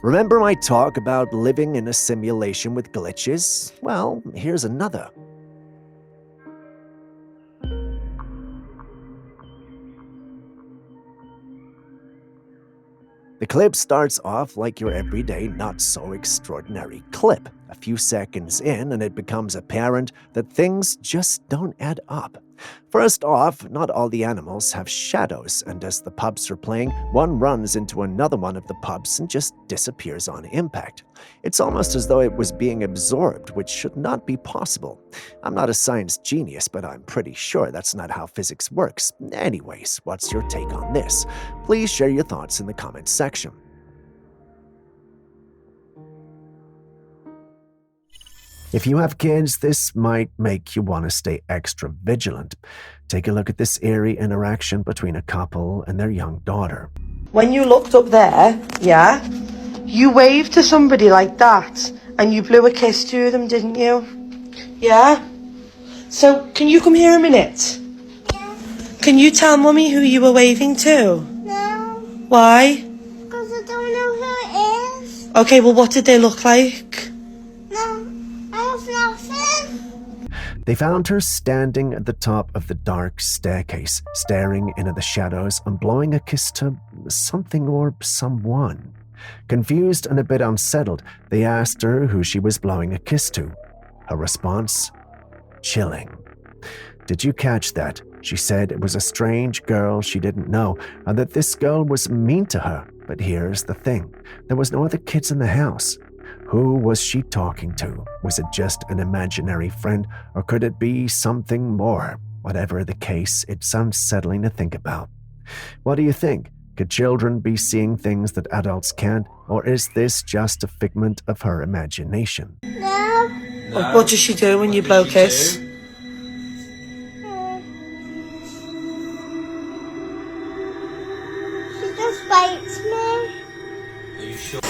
[SPEAKER 1] Remember my talk about living in a simulation with glitches? Well, here's another. The clip starts off like your everyday not-so-extraordinary clip. A few seconds in, and it becomes apparent that things just don't add up. First off, not all the animals have shadows, and as the pups are playing, one runs into another one of the pups and just disappears on impact. It's almost as though it was being absorbed, which should not be possible. I'm not a science genius, but I'm pretty sure that's not how physics works. Anyways, what's your take on this? Please share your thoughts in the comments section. If you have kids, this might make you want to stay extra vigilant. Take a look at this eerie interaction between a couple and their young daughter.
[SPEAKER 11] When you looked up there, yeah, you waved to somebody like that and you blew a kiss to them, didn't you? Yeah? So, can you come here a minute?
[SPEAKER 2] Yeah.
[SPEAKER 11] Can you tell Mummy who you were waving to?
[SPEAKER 2] No.
[SPEAKER 11] Why?
[SPEAKER 2] Because I don't know who it is.
[SPEAKER 11] Okay, well, what did they look like?
[SPEAKER 2] No. I have nothing.
[SPEAKER 1] They found her standing at the top of the dark staircase, staring into the shadows and blowing a kiss to something or someone. Confused and a bit unsettled, they asked her who she was blowing a kiss to. Her response? Chilling. Did you catch that? She said it was a strange girl she didn't know, and that this girl was mean to her. But here's the thing. There was no other kids in the house. Who was she talking to? Was it just an imaginary friend, or could it be something more? Whatever the case, it's unsettling to think about. What do you think? Could children be seeing things that adults can't, or is this just a figment of her imagination?
[SPEAKER 2] No.
[SPEAKER 11] What does she do when you blow a kiss?
[SPEAKER 2] She just bites me.
[SPEAKER 12] Are you sure?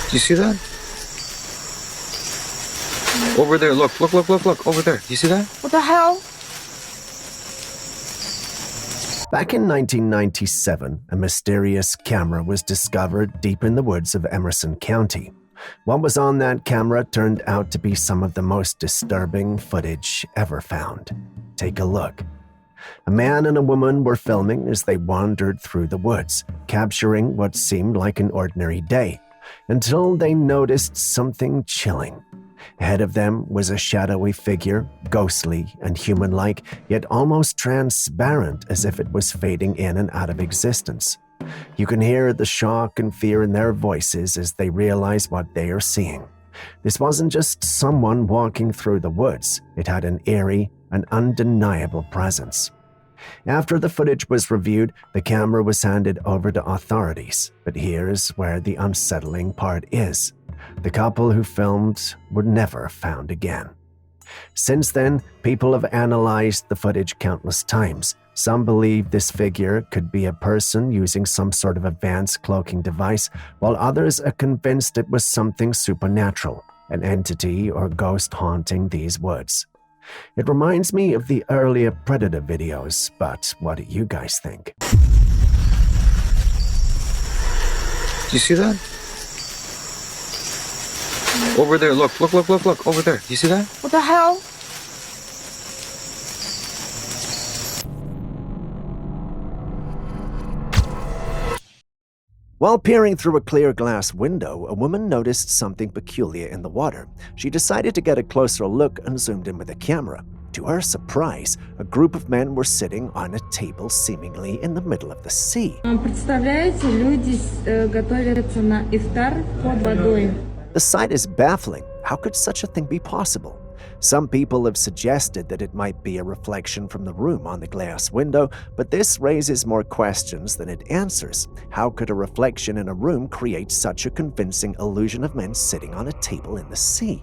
[SPEAKER 12] Do you see that? Over there, look, over there. You see that?
[SPEAKER 3] What the hell?
[SPEAKER 1] Back in 1997, a mysterious camera was discovered deep in the woods of Emerson County. What was on that camera turned out to be some of the most disturbing footage ever found. Take a look. A man and a woman were filming as they wandered through the woods, capturing what seemed like an ordinary day, until they noticed something chilling. Ahead of them was a shadowy figure, ghostly and human-like, yet almost transparent, as if it was fading in and out of existence. You can hear the shock and fear in their voices as they realize what they are seeing. This wasn't just someone walking through the woods. It had an eerie and undeniable presence. After the footage was reviewed, the camera was handed over to authorities. But here's where the unsettling part is. The couple who filmed were never found again. Since then, people have analyzed the footage countless times. Some believe this figure could be a person using some sort of advanced cloaking device, while others are convinced it was something supernatural, an entity or ghost haunting these woods. It reminds me of the earlier Predator videos, but what do you guys think?
[SPEAKER 12] Do you see that? Over there, look, over there. You see that?
[SPEAKER 3] What the hell?
[SPEAKER 1] While peering through a clear glass window, a woman noticed something peculiar in the water. She decided to get a closer look and zoomed in with a camera. To her surprise, a group of men were sitting on a table seemingly in the middle of the sea.
[SPEAKER 13] Представляете, люди готовятся на ифтар под водой.
[SPEAKER 1] The sight is baffling. How could such a thing be possible? Some people have suggested that it might be a reflection from the room on the glass window, but this raises more questions than it answers. How could a reflection in a room create such a convincing illusion of men sitting on a table in the sea?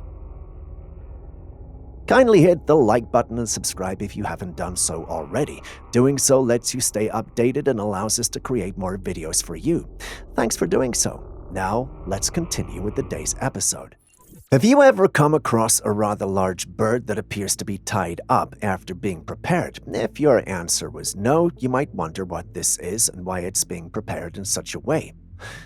[SPEAKER 1] Kindly hit the like button and subscribe if you haven't done so already. Doing so lets you stay updated and allows us to create more videos for you. Thanks for doing so. Now, let's continue with the day's episode. Have you ever come across a rather large bird that appears to be tied up after being prepared? If your answer was no, you might wonder what this is and why it's being prepared in such a way.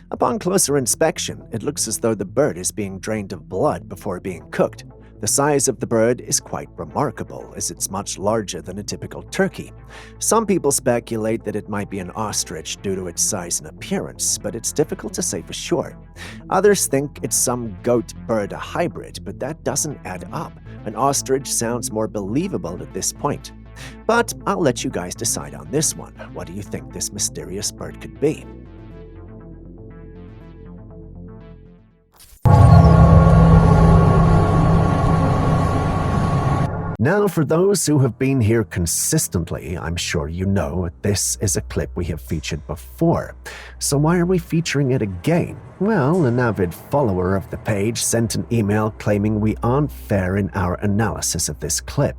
[SPEAKER 1] Upon closer inspection, it looks as though the bird is being drained of blood before being cooked. The size of the bird is quite remarkable, as it's much larger than a typical turkey. Some people speculate that it might be an ostrich due to its size and appearance, but it's difficult to say for sure. Others think it's some goat-bird hybrid, but that doesn't add up. An ostrich sounds more believable at this point. But I'll let you guys decide on this one. What do you think this mysterious bird could be? Now, for those who have been here consistently, I'm sure you know this is a clip we have featured before. So why are we featuring it again? Well, an avid follower of the page sent an email claiming we aren't fair in our analysis of this clip.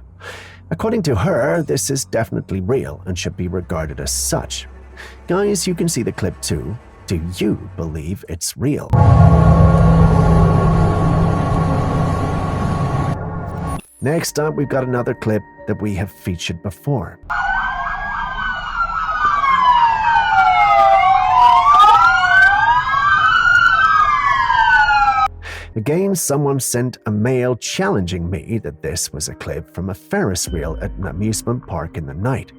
[SPEAKER 1] According to her, this is definitely real and should be regarded as such. Guys, you can see the clip too. Do you believe it's real? Next up, we've got another clip that we have featured before. Again, someone sent a mail challenging me that this was a clip from a Ferris wheel at an amusement park in the night.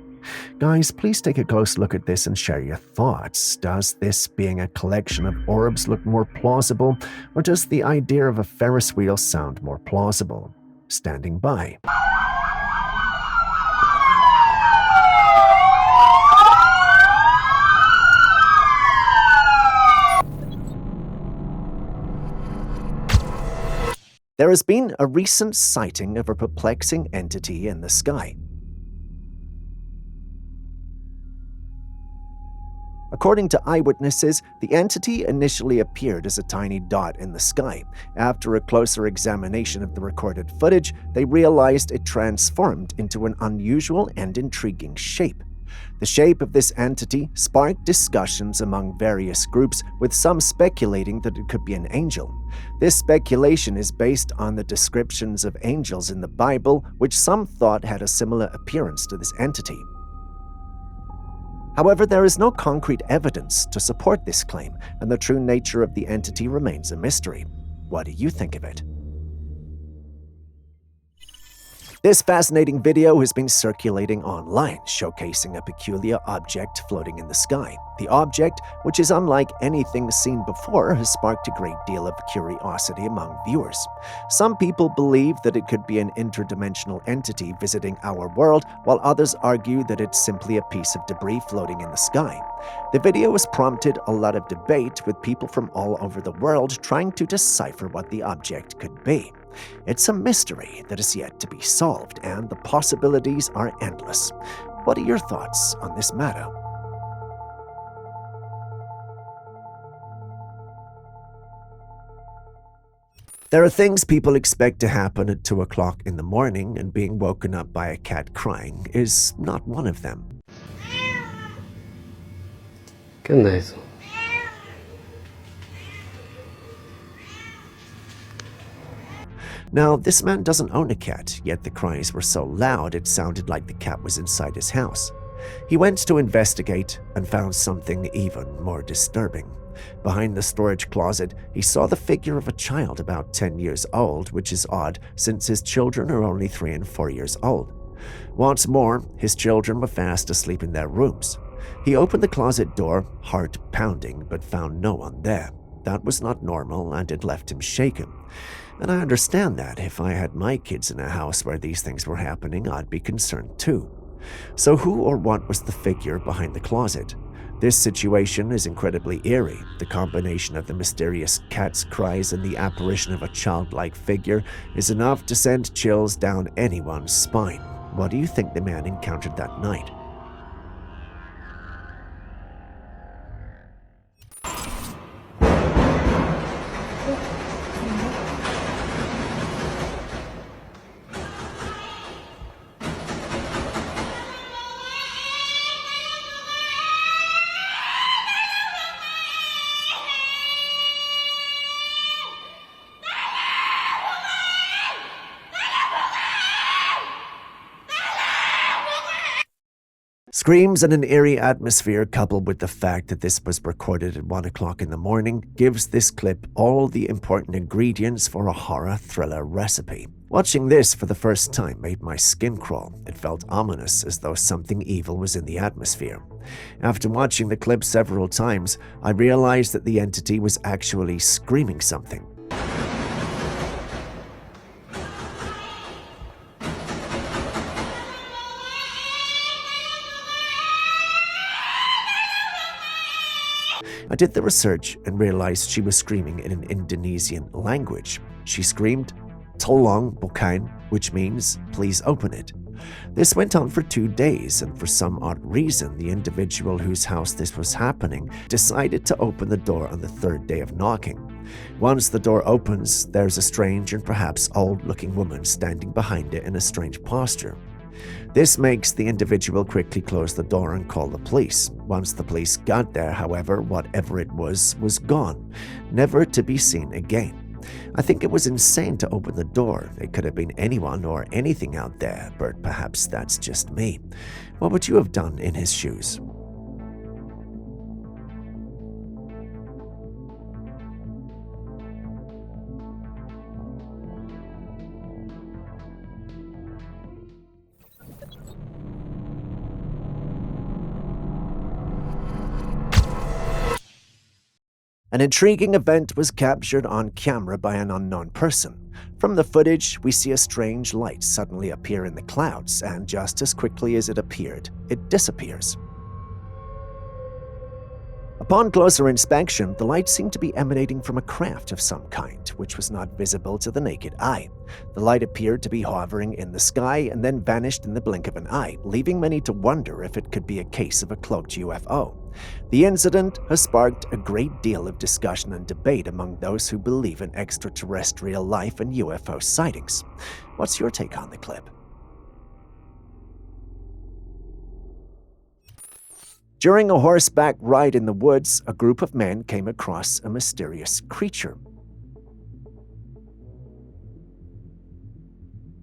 [SPEAKER 1] Guys, please take a close look at this and share your thoughts. Does this being a collection of orbs look more plausible, or does the idea of a Ferris wheel sound more plausible? Standing by. There has been a recent sighting of a perplexing entity in the sky. According to eyewitnesses, the entity initially appeared as a tiny dot in the sky. After a closer examination of the recorded footage, they realized it transformed into an unusual and intriguing shape. The shape of this entity sparked discussions among various groups, with some speculating that it could be an angel. This speculation is based on the descriptions of angels in the Bible, which some thought had a similar appearance to this entity. However, there is no concrete evidence to support this claim, and the true nature of the entity remains a mystery. What do you think of it? This fascinating video has been circulating online, showcasing a peculiar object floating in the sky. The object, which is unlike anything seen before, has sparked a great deal of curiosity among viewers. Some people believe that it could be an interdimensional entity visiting our world, while others argue that it's simply a piece of debris floating in the sky. The video has prompted a lot of debate, with people from all over the world trying to decipher what the object could be. It's a mystery that is yet to be solved, and the possibilities are endless. What are your thoughts on this matter? There are things people expect to happen at 2 o'clock in the morning, and being woken up by a cat crying is not one of them.
[SPEAKER 14] ¿Qué onda eso?
[SPEAKER 1] Now, this man doesn't own a cat, yet the cries were so loud it sounded like the cat was inside his house. He went to investigate and found something even more disturbing. Behind the storage closet, he saw the figure of a child about 10 years old, which is odd since his children are only 3 and 4 years old. Once more, his children were fast asleep in their rooms. He opened the closet door, heart pounding, but found no one there. That was not normal, and it left him shaken. And I understand that if I had my kids in a house where these things were happening, I'd be concerned too. So who or what was the figure behind the closet? This situation is incredibly eerie. The combination of the mysterious cat's cries and the apparition of a childlike figure is enough to send chills down anyone's spine. What do you think the man encountered that night? Screams and an eerie atmosphere, coupled with the fact that this was recorded at 1 o'clock in the morning, gives this clip all the important ingredients for a horror thriller recipe. Watching this for the first time made my skin crawl. It felt ominous, as though something evil was in the atmosphere. After watching the clip several times, I realized that the entity was actually screaming something. I did the research and realized she was screaming in an Indonesian language. She screamed, "Tolong bukain," which means, "please open it." This went on for 2 days, and for some odd reason, the individual whose house this was happening decided to open the door on the 3rd day of knocking. Once the door opens, there's a strange and perhaps old-looking woman standing behind it in a strange posture. This makes the individual quickly close the door and call the police. Once the police got there, however, whatever it was gone, never to be seen again. I think it was insane to open the door. It could have been anyone or anything out there, but perhaps that's just me. What would you have done in his shoes? An intriguing event was captured on camera by an unknown person. From the footage, we see a strange light suddenly appear in the clouds, and just as quickly as it appeared, it disappears. Upon closer inspection, the light seemed to be emanating from a craft of some kind, which was not visible to the naked eye. The light appeared to be hovering in the sky and then vanished in the blink of an eye, leaving many to wonder if it could be a case of a cloaked UFO. The incident has sparked a great deal of discussion and debate among those who believe in extraterrestrial life and UFO sightings. What's your take on the clip? During a horseback ride in the woods, a group of men came across a mysterious creature.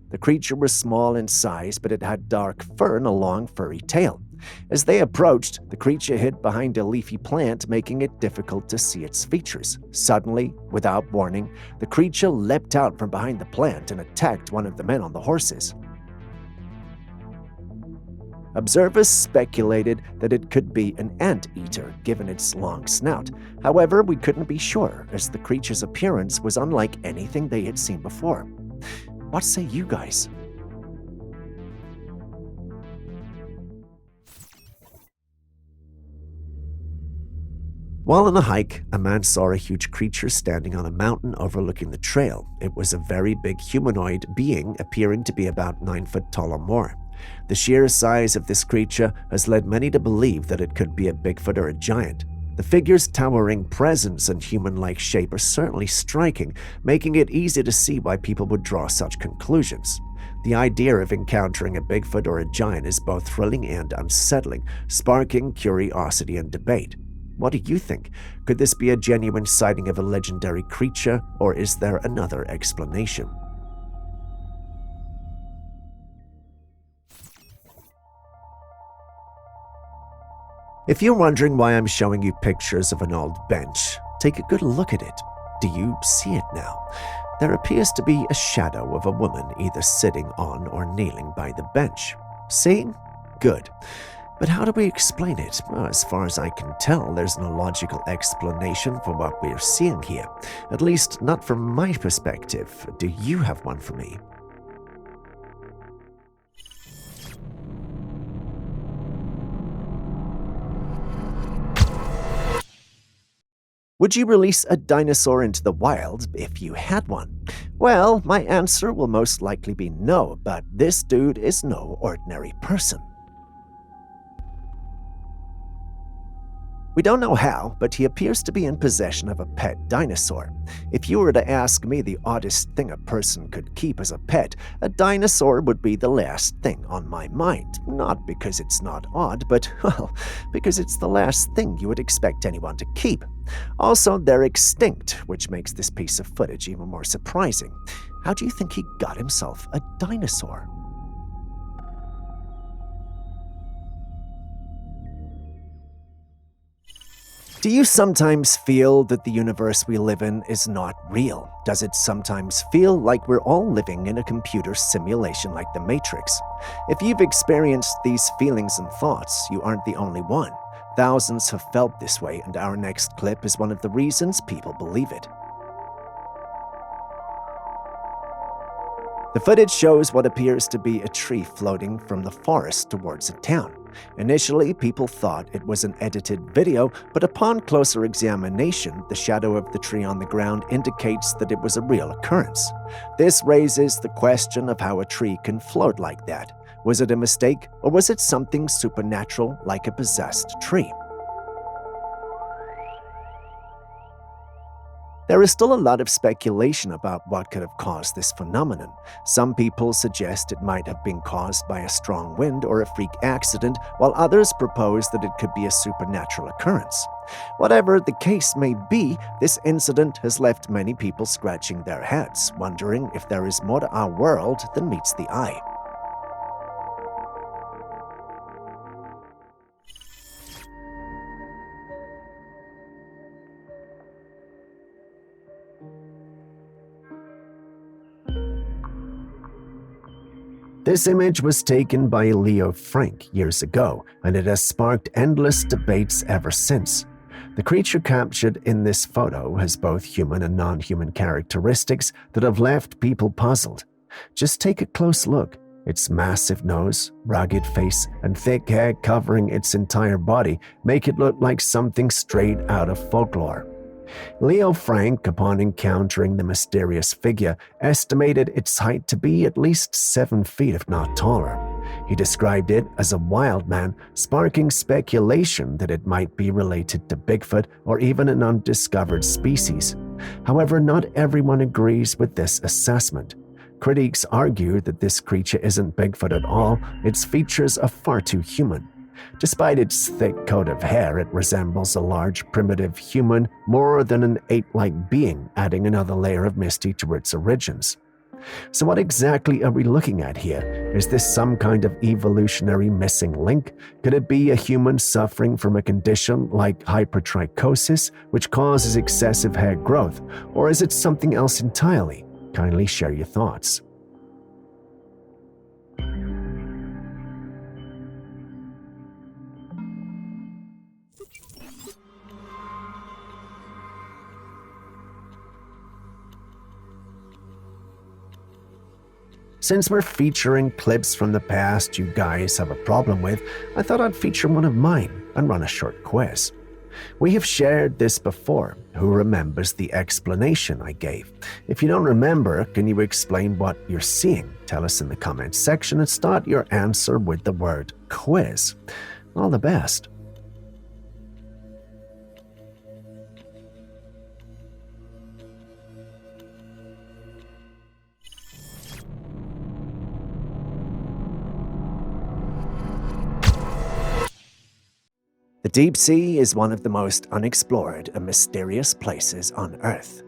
[SPEAKER 1] The creature was small in size, but it had dark fur and a long, furry tail. As they approached, the creature hid behind a leafy plant, making it difficult to see its features. Suddenly, without warning, the creature leapt out from behind the plant and attacked one of the men on the horses. Observers speculated that it could be an anteater, given its long snout. However, we couldn't be sure, as the creature's appearance was unlike anything they had seen before. What say you guys? While on a hike, a man saw a huge creature standing on a mountain overlooking the trail. It was a very big humanoid being, appearing to be about 9 foot tall or more. The sheer size of this creature has led many to believe that it could be a Bigfoot or a giant. The figure's towering presence and human-like shape are certainly striking, making it easy to see why people would draw such conclusions. The idea of encountering a Bigfoot or a giant is both thrilling and unsettling, sparking curiosity and debate. What do you think? Could this be a genuine sighting of a legendary creature, or is there another explanation? If you're wondering why I'm showing you pictures of an old bench, take a good look at it. Do you see it now? There appears to be a shadow of a woman either sitting on or kneeling by the bench. See? Good. But how do we explain it? Well, as far as I can tell, there's no logical explanation for what we're seeing here. At least, not from my perspective. Do you have one for me? Would you release a dinosaur into the wild if you had one? Well, my answer will most likely be no, but this dude is no ordinary person. We don't know how, but he appears to be in possession of a pet dinosaur. If you were to ask me the oddest thing a person could keep as a pet, a dinosaur would be the last thing on my mind. Not because it's not odd, but, well, because it's the last thing you would expect anyone to keep. Also, they're extinct, which makes this piece of footage even more surprising. How do you think he got himself a dinosaur? Do you sometimes feel that the universe we live in is not real? Does it sometimes feel like we're all living in a computer simulation like The Matrix? If you've experienced these feelings and thoughts, you aren't the only one. Thousands have felt this way, and our next clip is one of the reasons people believe it. The footage shows what appears to be a tree floating from the forest towards a town. Initially, people thought it was an edited video, but upon closer examination, the shadow of the tree on the ground indicates that it was a real occurrence. This raises the question of how a tree can float like that. Was it a mistake, or was it something supernatural like a possessed tree? There is still a lot of speculation about what could have caused this phenomenon. Some people suggest it might have been caused by a strong wind or a freak accident, while others propose that it could be a supernatural occurrence. Whatever the case may be, this incident has left many people scratching their heads, wondering if there is more to our world than meets the eye. This image was taken by Leo Frank years ago, and it has sparked endless debates ever since. The creature captured in this photo has both human and non-human characteristics that have left people puzzled. Just take a close look. Its massive nose, rugged face, and thick hair covering its entire body make it look like something straight out of folklore. Leo Frank, upon encountering the mysterious figure, estimated its height to be at least 7 feet, if not taller. He described it as a wild man, sparking speculation that it might be related to Bigfoot or even an undiscovered species. However, not everyone agrees with this assessment. Critics argue that this creature isn't Bigfoot at all, its features are far too human. Despite its thick coat of hair, it resembles a large, primitive human more than an ape-like being, adding another layer of mystery to its origins. So what exactly are we looking at here? Is this some kind of evolutionary missing link? Could it be a human suffering from a condition like hypertrichosis, which causes excessive hair growth? Or is it something else entirely? Kindly share your thoughts. Since we're featuring clips from the past you guys have a problem with, I thought I'd feature one of mine and run a short quiz. We have shared this before. Who remembers the explanation I gave? If you don't remember, can you explain what you're seeing? Tell us in the comments section and start your answer with the word quiz. All the best. The deep sea is one of the most unexplored and mysterious places on Earth.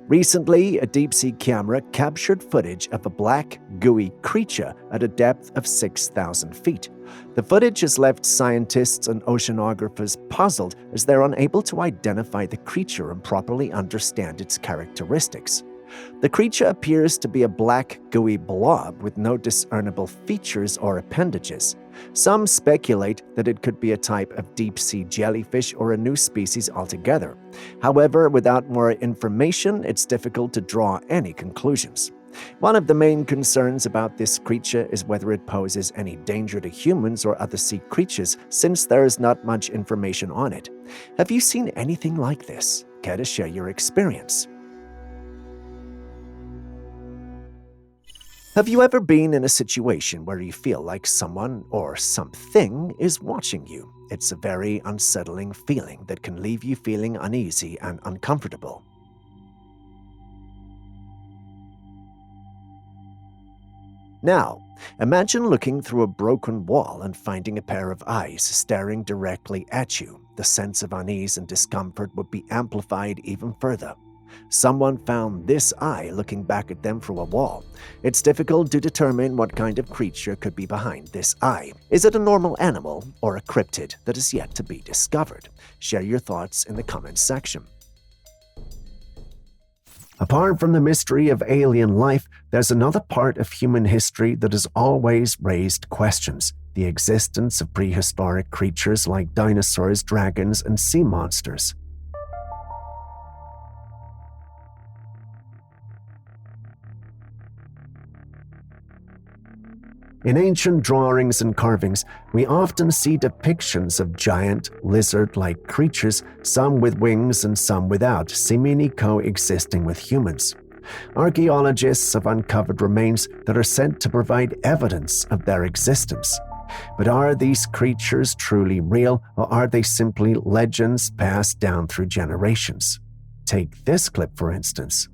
[SPEAKER 1] Recently, a deep-sea camera captured footage of a black, gooey creature at a depth of 6,000 feet. The footage has left scientists and oceanographers puzzled as they're unable to identify the creature and properly understand its characteristics. The creature appears to be a black, gooey blob with no discernible features or appendages. Some speculate that it could be a type of deep-sea jellyfish or a new species altogether. However, without more information, it's difficult to draw any conclusions. One of the main concerns about this creature is whether it poses any danger to humans or other sea creatures, since there is not much information on it. Have you seen anything like this? Care to share your experience? Have you ever been in a situation where you feel like someone or something is watching you? It's a very unsettling feeling that can leave you feeling uneasy and uncomfortable. Now, imagine looking through a broken wall and finding a pair of eyes staring directly at you. The sense of unease and discomfort would be amplified even further. Someone found this eye looking back at them through a wall. It's difficult to determine what kind of creature could be behind this eye. Is it a normal animal or a cryptid that is yet to be discovered? Share your thoughts in the comments section. Apart from the mystery of alien life, there's another part of human history that has always raised questions: the existence of prehistoric creatures like dinosaurs, dragons, and sea monsters. In ancient drawings and carvings, we often see depictions of giant, lizard-like creatures, some with wings and some without, seemingly coexisting with humans. Archaeologists have uncovered remains that are said to provide evidence of their existence. But are these creatures truly real, or are they simply legends passed down through generations? Take this clip, for instance.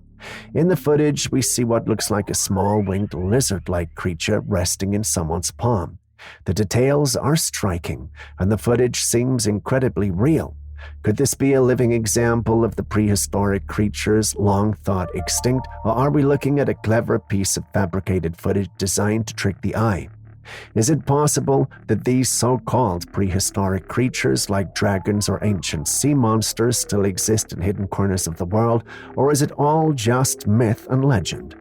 [SPEAKER 1] In the footage, we see what looks like a small winged lizard-like creature resting in someone's palm. The details are striking, and the footage seems incredibly real. Could this be a living example of the prehistoric creatures long thought extinct, or are we looking at a clever piece of fabricated footage designed to trick the eye? Is it possible that these so-called prehistoric creatures like dragons or ancient sea monsters still exist in hidden corners of the world, or is it all just myth and legend?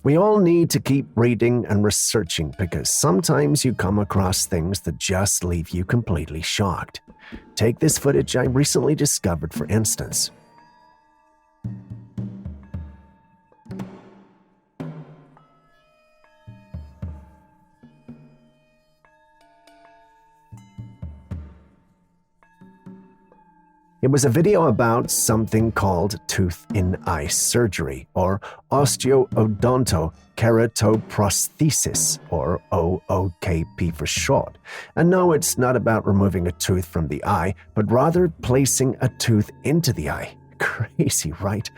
[SPEAKER 1] We all need to keep reading and researching because sometimes you come across things that just leave you completely shocked. Take this footage I recently discovered, for instance. It was a video about something called tooth-in-eye surgery, or osteoodontokeratoprosthesis, or OOKP for short. And no, it's not about removing a tooth from the eye, but rather placing a tooth into the eye. Crazy, right?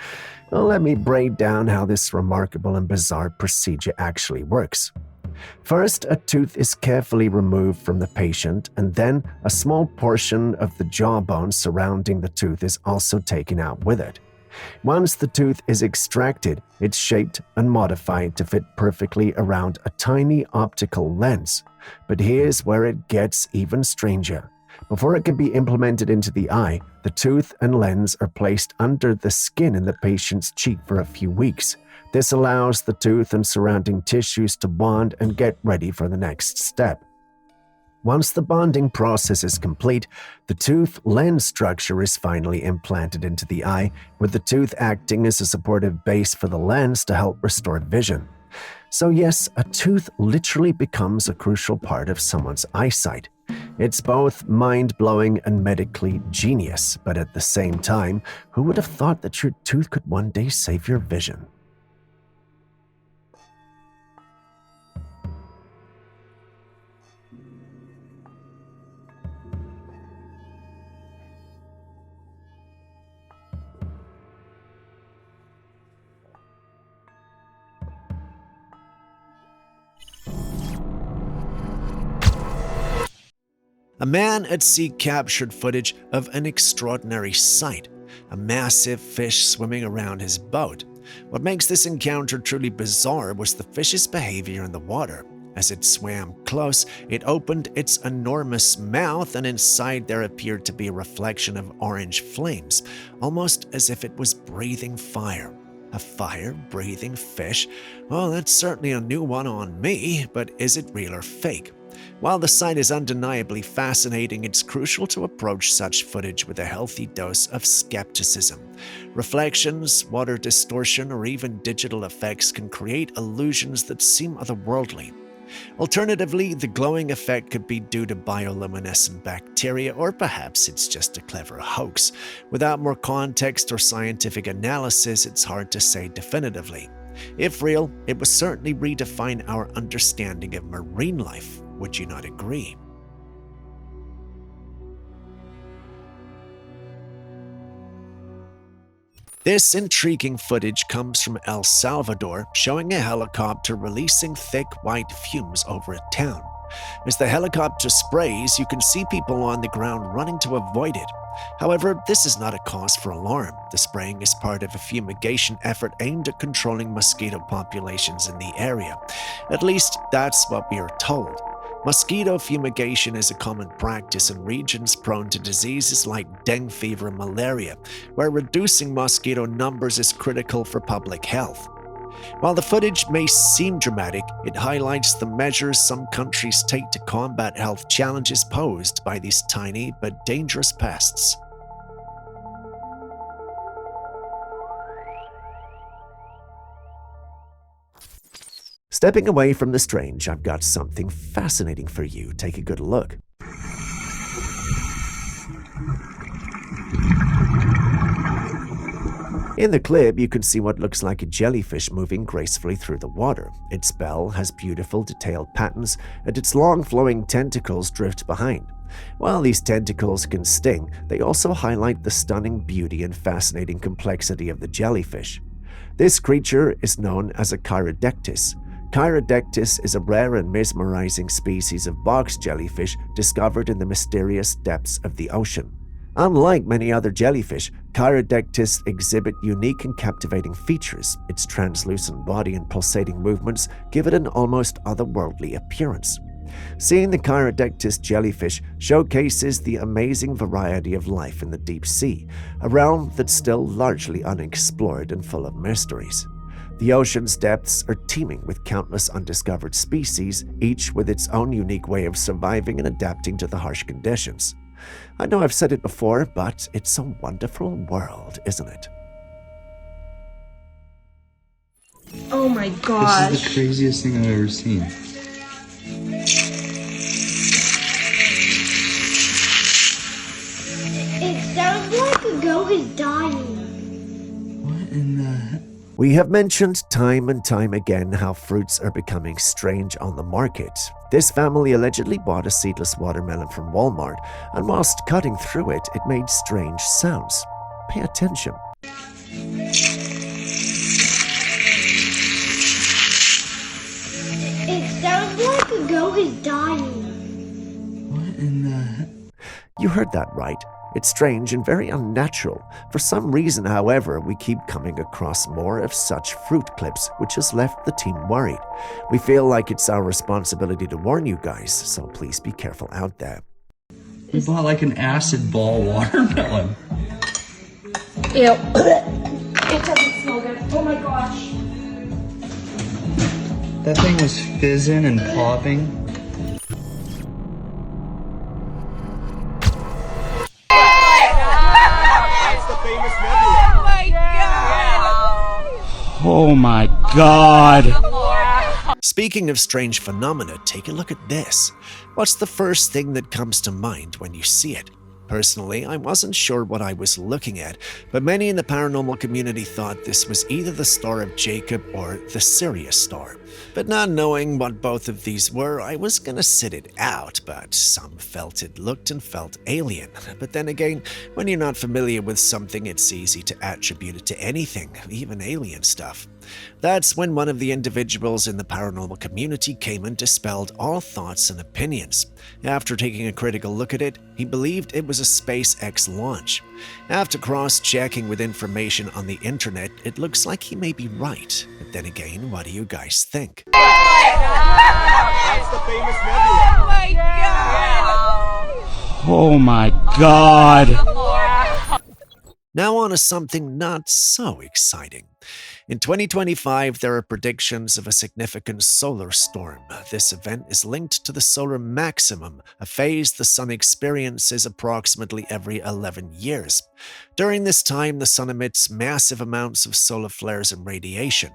[SPEAKER 1] Well, let me break down how this remarkable and bizarre procedure actually works. First, a tooth is carefully removed from the patient, and then a small portion of the jawbone surrounding the tooth is also taken out with it. Once the tooth is extracted, it's shaped and modified to fit perfectly around a tiny optical lens. But here's where it gets even stranger. Before it can be implemented into the eye, the tooth and lens are placed under the skin in the patient's cheek for a few weeks. This allows the tooth and surrounding tissues to bond and get ready for the next step. Once the bonding process is complete, the tooth lens structure is finally implanted into the eye, with the tooth acting as a supportive base for the lens to help restore vision. So yes, a tooth literally becomes a crucial part of someone's eyesight. It's both mind-blowing and medically genius, but at the same time, who would have thought that your tooth could one day save your vision? A man at sea captured footage of an extraordinary sight, a massive fish swimming around his boat. What makes this encounter truly bizarre was the fish's behavior in the water. As it swam close, it opened its enormous mouth, and inside there appeared to be a reflection of orange flames, almost as if it was breathing fire. A fire-breathing fish? Well, that's certainly a new one on me, but is it real or fake? While the sight is undeniably fascinating, it's crucial to approach such footage with a healthy dose of skepticism. Reflections, water distortion, or even digital effects can create illusions that seem otherworldly. Alternatively, the glowing effect could be due to bioluminescent bacteria, or perhaps it's just a clever hoax. Without more context or scientific analysis, it's hard to say definitively. If real, it would certainly redefine our understanding of marine life. Would you not agree? This intriguing footage comes from El Salvador, showing a helicopter releasing thick white fumes over a town. As the helicopter sprays, you can see people on the ground running to avoid it. However, this is not a cause for alarm. The spraying is part of a fumigation effort aimed at controlling mosquito populations in the area. At least, that's what we are told. Mosquito fumigation is a common practice in regions prone to diseases like dengue fever and malaria, where reducing mosquito numbers is critical for public health. While the footage may seem dramatic, it highlights the measures some countries take to combat health challenges posed by these tiny but dangerous pests. Stepping away from the strange, I've got something fascinating for you. Take a good look. In the clip, you can see what looks like a jellyfish moving gracefully through the water. Its bell has beautiful detailed patterns, and its long flowing tentacles drift behind. While these tentacles can sting, they also highlight the stunning beauty and fascinating complexity of the jellyfish. This creature is known as a chirodectus. Chirodectus is a rare and mesmerizing species of box jellyfish discovered in the mysterious depths of the ocean. Unlike many other jellyfish, Chirodectus exhibit unique and captivating features. Its translucent body and pulsating movements give it an almost otherworldly appearance. Seeing the Chirodectus jellyfish showcases the amazing variety of life in the deep sea, a realm that's still largely unexplored and full of mysteries. The ocean's depths are teeming with countless undiscovered species, each with its own unique way of surviving and adapting to the harsh conditions. I know I've said it before, but it's a wonderful world, isn't it?
[SPEAKER 13] Oh my gosh.
[SPEAKER 12] This is the craziest thing I've ever seen.
[SPEAKER 2] It sounds like a goat is dying.
[SPEAKER 12] What in the heck?
[SPEAKER 1] We have mentioned time and time again how fruits are becoming strange on the market. This family allegedly bought a seedless watermelon from Walmart, and whilst cutting through it, it made strange sounds. Pay attention.
[SPEAKER 2] It sounds like a goat is dying.
[SPEAKER 12] What in the heck?
[SPEAKER 1] You heard that right. It's strange and very unnatural. For some reason, however, we keep coming across more of such fruit clips, which has left the team worried. We feel like it's our responsibility to warn you guys, so please be careful out there.
[SPEAKER 12] We bought like an acid ball watermelon.
[SPEAKER 13] Ew. It doesn't smell good. Oh my gosh.
[SPEAKER 12] That thing was fizzing and popping.
[SPEAKER 9] Oh my god!
[SPEAKER 1] Speaking of strange phenomena, take a look at this. What's the first thing that comes to mind when you see it? Personally, I wasn't sure what I was looking at, but many in the paranormal community thought this was either the Star of Jacob or the Sirius Star. But not knowing what both of these were, I was gonna sit it out, but some felt it looked and felt alien. But then again, when you're not familiar with something, it's easy to attribute it to anything, even alien stuff. That's when one of the individuals in the paranormal community came and dispelled all thoughts and opinions. After taking a critical look at it, he believed it was was a SpaceX launch. After cross-checking with information on the internet, it looks like he may be right. But then again, what do you guys think?
[SPEAKER 15] That's the famous nebula.
[SPEAKER 12] Oh my god.
[SPEAKER 1] Now on to something not so exciting. In 2025, there are predictions of a significant solar storm. This event is linked to the solar maximum, a phase the sun experiences approximately every 11 years. During this time, the sun emits massive amounts of solar flares and radiation.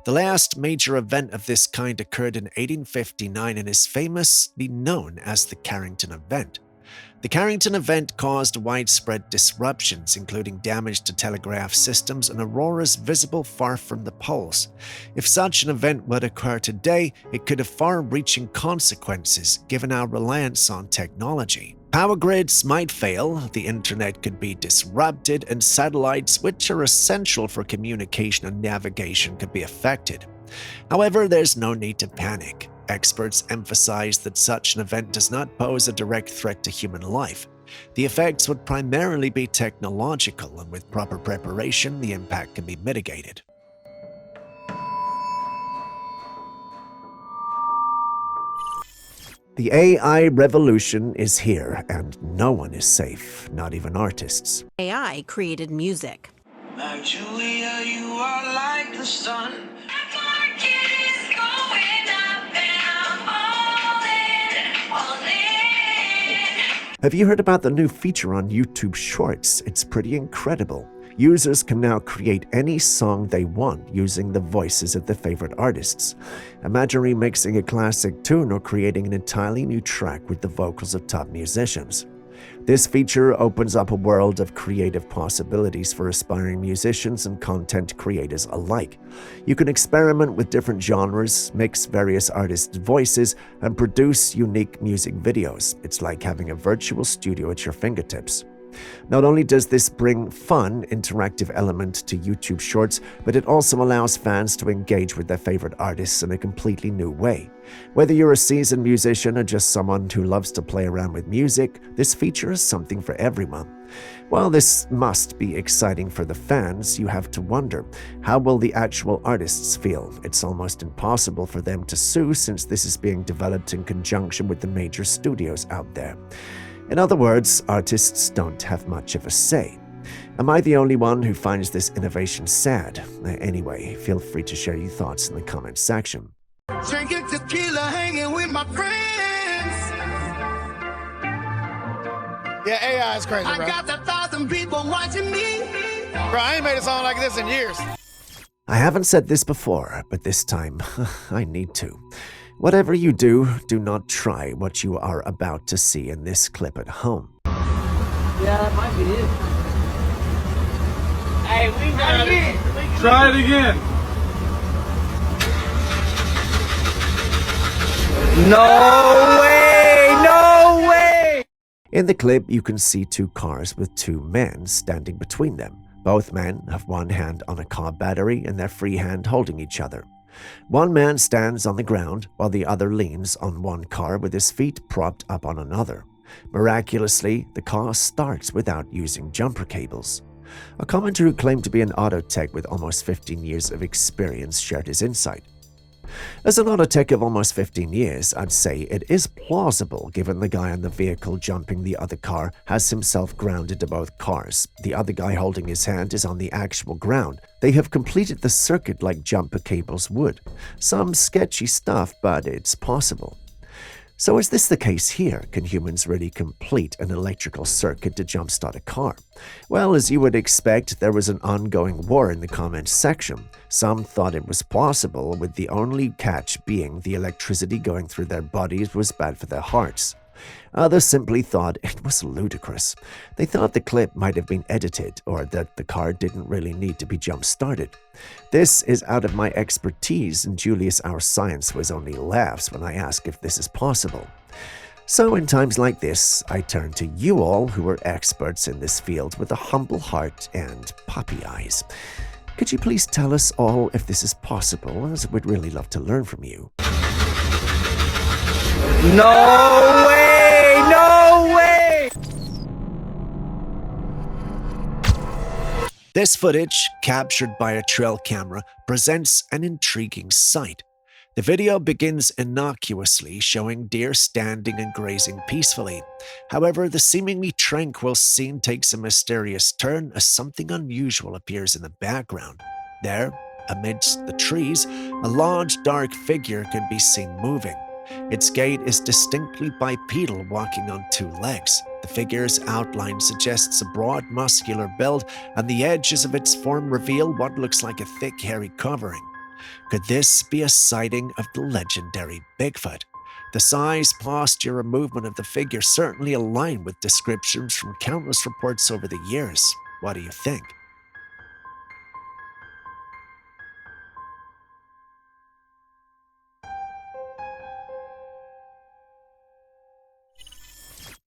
[SPEAKER 1] The last major event of this kind occurred in 1859 and is famously known as the Carrington Event. The Carrington Event caused widespread disruptions, including damage to telegraph systems and auroras visible far from the poles. If such an event would occur today, it could have far-reaching consequences given our reliance on technology. Power grids might fail, the internet could be disrupted, and satellites, which are essential for communication and navigation, could be affected. However, there's no need to panic. Experts emphasize that such an event does not pose a direct threat to human life. The effects would primarily be technological, and with proper preparation, the impact can be mitigated. The AI revolution is here, and no one is safe, not even artists.
[SPEAKER 16] AI created music.
[SPEAKER 15] My Julia, you are like the sun.
[SPEAKER 1] Have you heard about the new feature on YouTube Shorts? It's pretty incredible. Users can now create any song they want using the voices of their favorite artists. Imagine remixing a classic tune or creating an entirely new track with the vocals of top musicians. This feature opens up a world of creative possibilities for aspiring musicians and content creators alike. You can experiment with different genres, mix various artists' voices, and produce unique music videos. It's like having a virtual studio at your fingertips. Not only does this bring fun, interactive element to YouTube Shorts, but it also allows fans to engage with their favorite artists in a completely new way. Whether you're a seasoned musician or just someone who loves to play around with music, this feature is something for everyone. While this must be exciting for the fans, you have to wonder, how will the actual artists feel? It's almost impossible for them to sue since this is being developed in conjunction with the major studios out there. In other words, artists don't have much of a say. Am I the only one who finds this innovation sad? Anyway, feel free to share your thoughts in the comments section.
[SPEAKER 15] Drinking tequila, hanging with my friends.
[SPEAKER 17] Yeah, AI is crazy, bro.
[SPEAKER 15] I got 1,000 people watching me.
[SPEAKER 17] Bro, I ain't made a song like this in years.
[SPEAKER 1] I haven't said this before, but this time I need to. Whatever you do, do not try what you are about to see in this clip at home.
[SPEAKER 18] Yeah, that might be it. Hey, we got it.
[SPEAKER 17] Try it again.
[SPEAKER 15] No way! No way!
[SPEAKER 1] In the clip, you can see two cars with two men standing between them. Both men have one hand on a car battery and their free hand holding each other. One man stands on the ground while the other leans on one car with his feet propped up on another. Miraculously, the car starts without using jumper cables. A commenter who claimed to be an auto tech with almost 15 years of experience shared his insight. As an auto tech of almost 15 years, I'd say it is plausible given the guy in the vehicle jumping the other car has himself grounded to both cars. The other guy holding his hand is on the actual ground. They have completed the circuit like jumper cables would. Some sketchy stuff, but it's possible. So is this the case here? Can humans really complete an electrical circuit to jumpstart a car? Well, as you would expect, there was an ongoing war in the comments section. Some thought it was possible, with the only catch being the electricity going through their bodies was bad for their hearts. Others simply thought it was ludicrous. They thought the clip might have been edited or that the car didn't really need to be jump-started. This is out of my expertise, and Julius, our science whiz, only laughs when I ask if this is possible. So in times like this, I turn to you all who are experts in this field with a humble heart and puppy eyes. Could you please tell us all if this is possible, as we'd really love to learn from you.
[SPEAKER 15] No way! No way!
[SPEAKER 1] This footage, captured by a trail camera, presents an intriguing sight. The video begins innocuously, showing deer standing and grazing peacefully. However, the seemingly tranquil scene takes a mysterious turn as something unusual appears in the background. There, amidst the trees, a large dark figure can be seen moving. Its gait is distinctly bipedal, walking on two legs. The figure's outline suggests a broad, muscular build, and the edges of its form reveal what looks like a thick, hairy covering. Could this be a sighting of the legendary Bigfoot? The size, posture, and movement of the figure certainly align with descriptions from countless reports over the years. What do you think?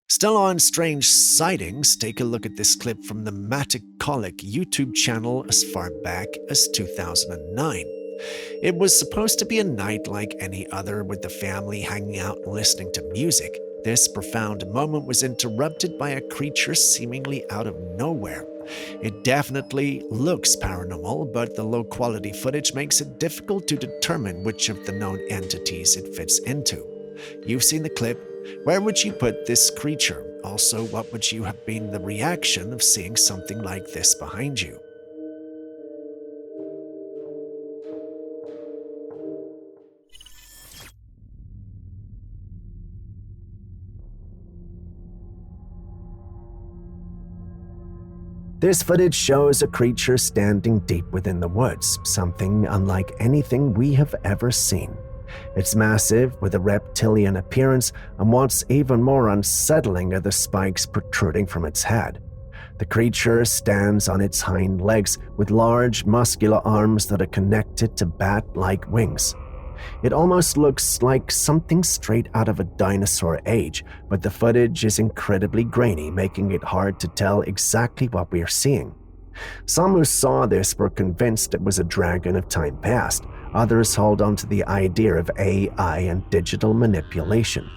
[SPEAKER 1] Still on strange sightings, take a look at this clip from the MacLeod YouTube channel as far back as 2009. It was supposed to be a night like any other, with the family hanging out and listening to music. This profound moment was interrupted by a creature seemingly out of nowhere. It definitely looks paranormal, but the low-quality footage makes it difficult to determine which of the known entities it fits into. You've seen the clip. Where would you put this creature? Also, what would you have been the reaction of seeing something like this behind you? This footage shows a creature standing deep within the woods, something unlike anything we have ever seen. It's massive, with a reptilian appearance, and what's even more unsettling are the spikes protruding from its head. The creature stands on its hind legs with large, muscular arms that are connected to bat-like wings. It almost looks like something straight out of a dinosaur age, but the footage is incredibly grainy, making it hard to tell exactly what we are seeing. Some who saw this were convinced it was a dragon of time past. Others hold on to the idea of AI and digital manipulation.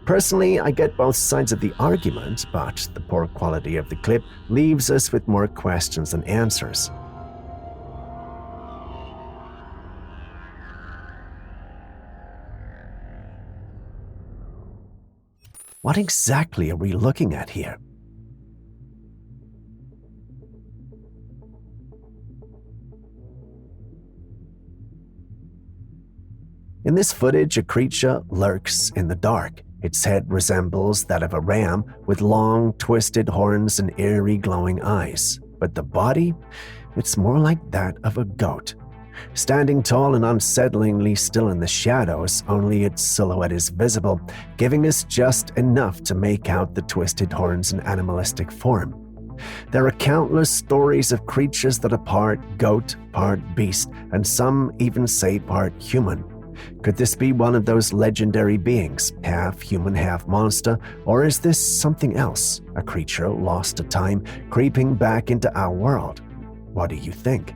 [SPEAKER 1] Personally, I get both sides of the argument, but the poor quality of the clip leaves us with more questions than answers. What exactly are we looking at here? In this footage, a creature lurks in the dark. Its head resembles that of a ram with long, twisted horns and eerie, glowing eyes. But the body, it's more like that of a goat. Standing tall and unsettlingly still in the shadows, only its silhouette is visible, giving us just enough to make out the twisted horns and animalistic form. There are countless stories of creatures that are part goat, part beast, and some even say part human. Could this be one of those legendary beings, half human, half monster, or is this something else, a creature lost to time, creeping back into our world? What do you think?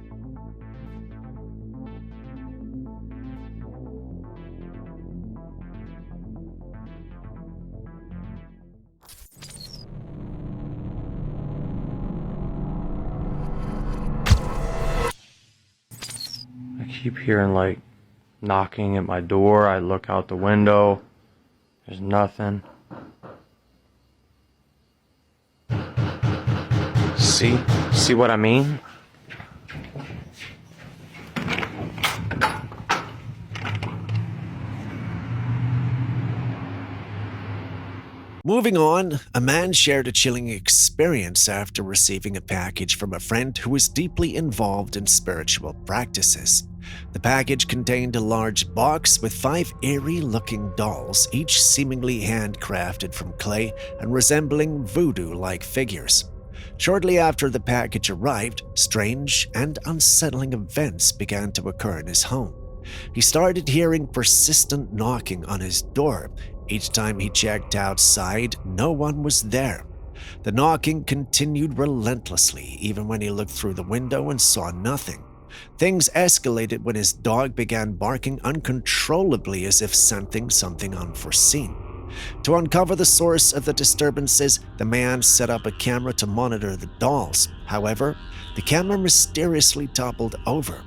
[SPEAKER 19] I keep hearing like knocking at my door. I look out the window. There's nothing. See what I mean?
[SPEAKER 1] Moving on, a man shared a chilling experience after receiving a package from a friend who was deeply involved in spiritual practices. The package contained a large box with 5 eerie-looking dolls, each seemingly handcrafted from clay and resembling voodoo-like figures. Shortly after the package arrived, strange and unsettling events began to occur in his home. He started hearing persistent knocking on his door. Each time he checked outside, no one was there. The knocking continued relentlessly, even when he looked through the window and saw nothing. Things escalated when his dog began barking uncontrollably as if scenting something unforeseen. To uncover the source of the disturbances, the man set up a camera to monitor the dolls. However, the camera mysteriously toppled over.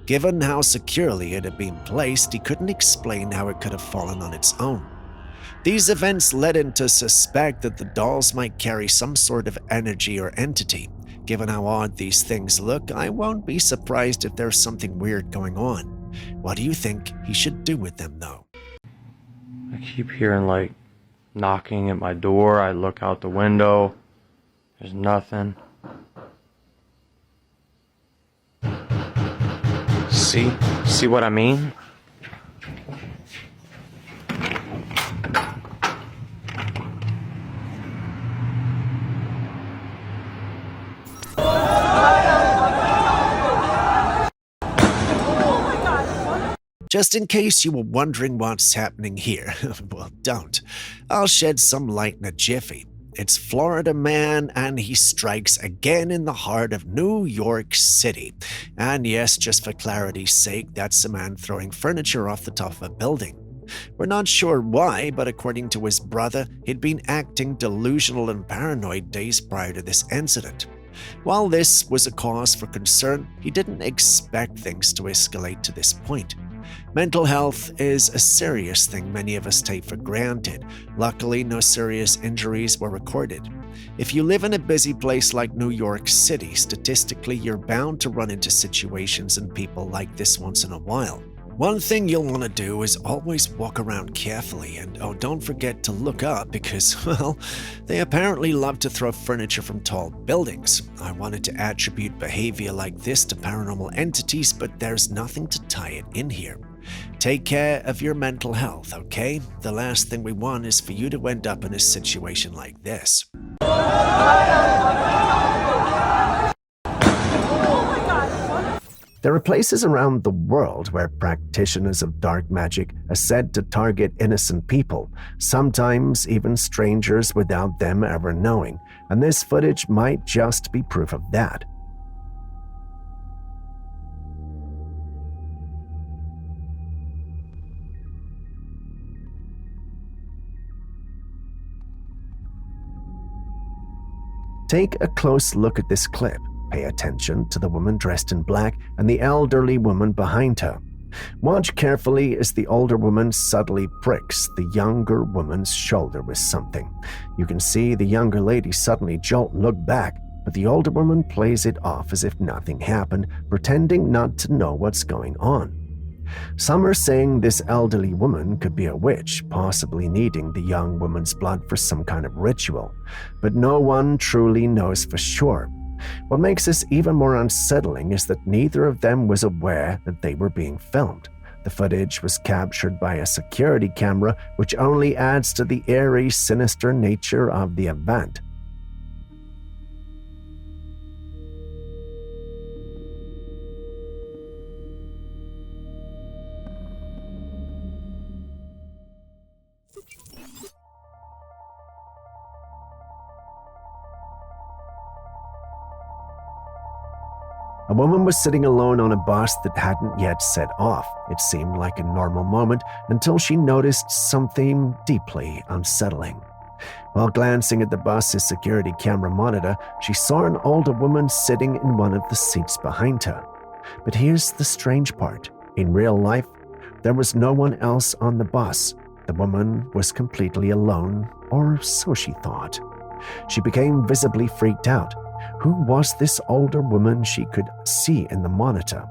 [SPEAKER 1] Given how securely it had been placed, he couldn't explain how it could have fallen on its own. These events led him to suspect that the dolls might carry some sort of energy or entity. Given how odd these things look, I won't be surprised if there's something weird going on. What do you think he should do with them, though?
[SPEAKER 19] I keep hearing like knocking at my door. I look out the window. There's nothing. See what I mean?
[SPEAKER 1] Just in case you were wondering what's happening here, well, don't. I'll shed some light in a jiffy. It's Florida man, and he strikes again in the heart of New York City. And yes, just for clarity's sake, that's a man throwing furniture off the top of a building. We're not sure why, but according to his brother, he'd been acting delusional and paranoid days prior to this incident. While this was a cause for concern, he didn't expect things to escalate to this point. Mental health is a serious thing many of us take for granted. Luckily, no serious injuries were recorded. If you live in a busy place like New York City, statistically, you're bound to run into situations and people like this once in a while. One thing you'll want to do is always walk around carefully, and don't forget to look up because, well, they apparently love to throw furniture from tall buildings. I wanted to attribute behavior like this to paranormal entities, but there's nothing to tie it in here. Take care of your mental health, okay? The last thing we want is for you to end up in a situation like this. There are places around the world where practitioners of dark magic are said to target innocent people, sometimes even strangers without them ever knowing, and this footage might just be proof of that. Take a close look at this clip. Pay attention to the woman dressed in black and the elderly woman behind her. Watch carefully as the older woman subtly pricks the younger woman's shoulder with something. You can see the younger lady suddenly jolt and look back, but the older woman plays it off as if nothing happened, pretending not to know what's going on. Some are saying this elderly woman could be a witch, possibly needing the young woman's blood for some kind of ritual, but no one truly knows for sure. What makes this even more unsettling is that neither of them was aware that they were being filmed. The footage was captured by a security camera, which only adds to the eerie, sinister nature of the event. A woman was sitting alone on a bus that hadn't yet set off. It seemed like a normal moment until she noticed something deeply unsettling. While glancing at the bus's security camera monitor, she saw an older woman sitting in one of the seats behind her. But here's the strange part. In real life, there was no one else on the bus. The woman was completely alone, or so she thought. She became visibly freaked out. Who was this older woman she could see in the monitor?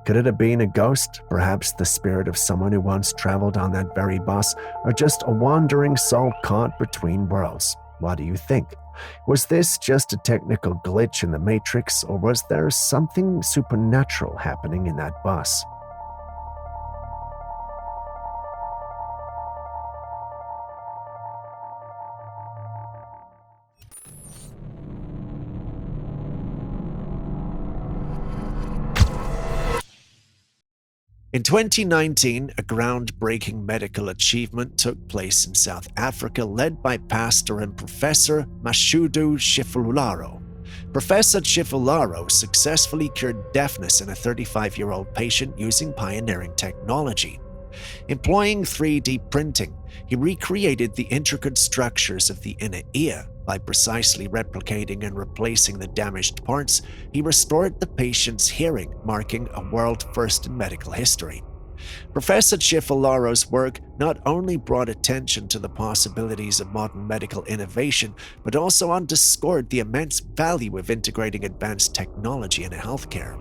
[SPEAKER 1] Could it have been a ghost, perhaps the spirit of someone who once traveled on that very bus, or just a wandering soul caught between worlds? What do you think? Was this just a technical glitch in the Matrix, or was there something supernatural happening in that bus? In 2019, a groundbreaking medical achievement took place in South Africa led by pastor and professor Mashudu Chifularo. Professor Chifularo successfully cured deafness in a 35-year-old patient using pioneering technology. Employing 3D printing, he recreated the intricate structures of the inner ear. By precisely replicating and replacing the damaged parts, he restored the patient's hearing, marking a world first in medical history. Professor Cifalaro's work not only brought attention to the possibilities of modern medical innovation, but also underscored the immense value of integrating advanced technology into healthcare.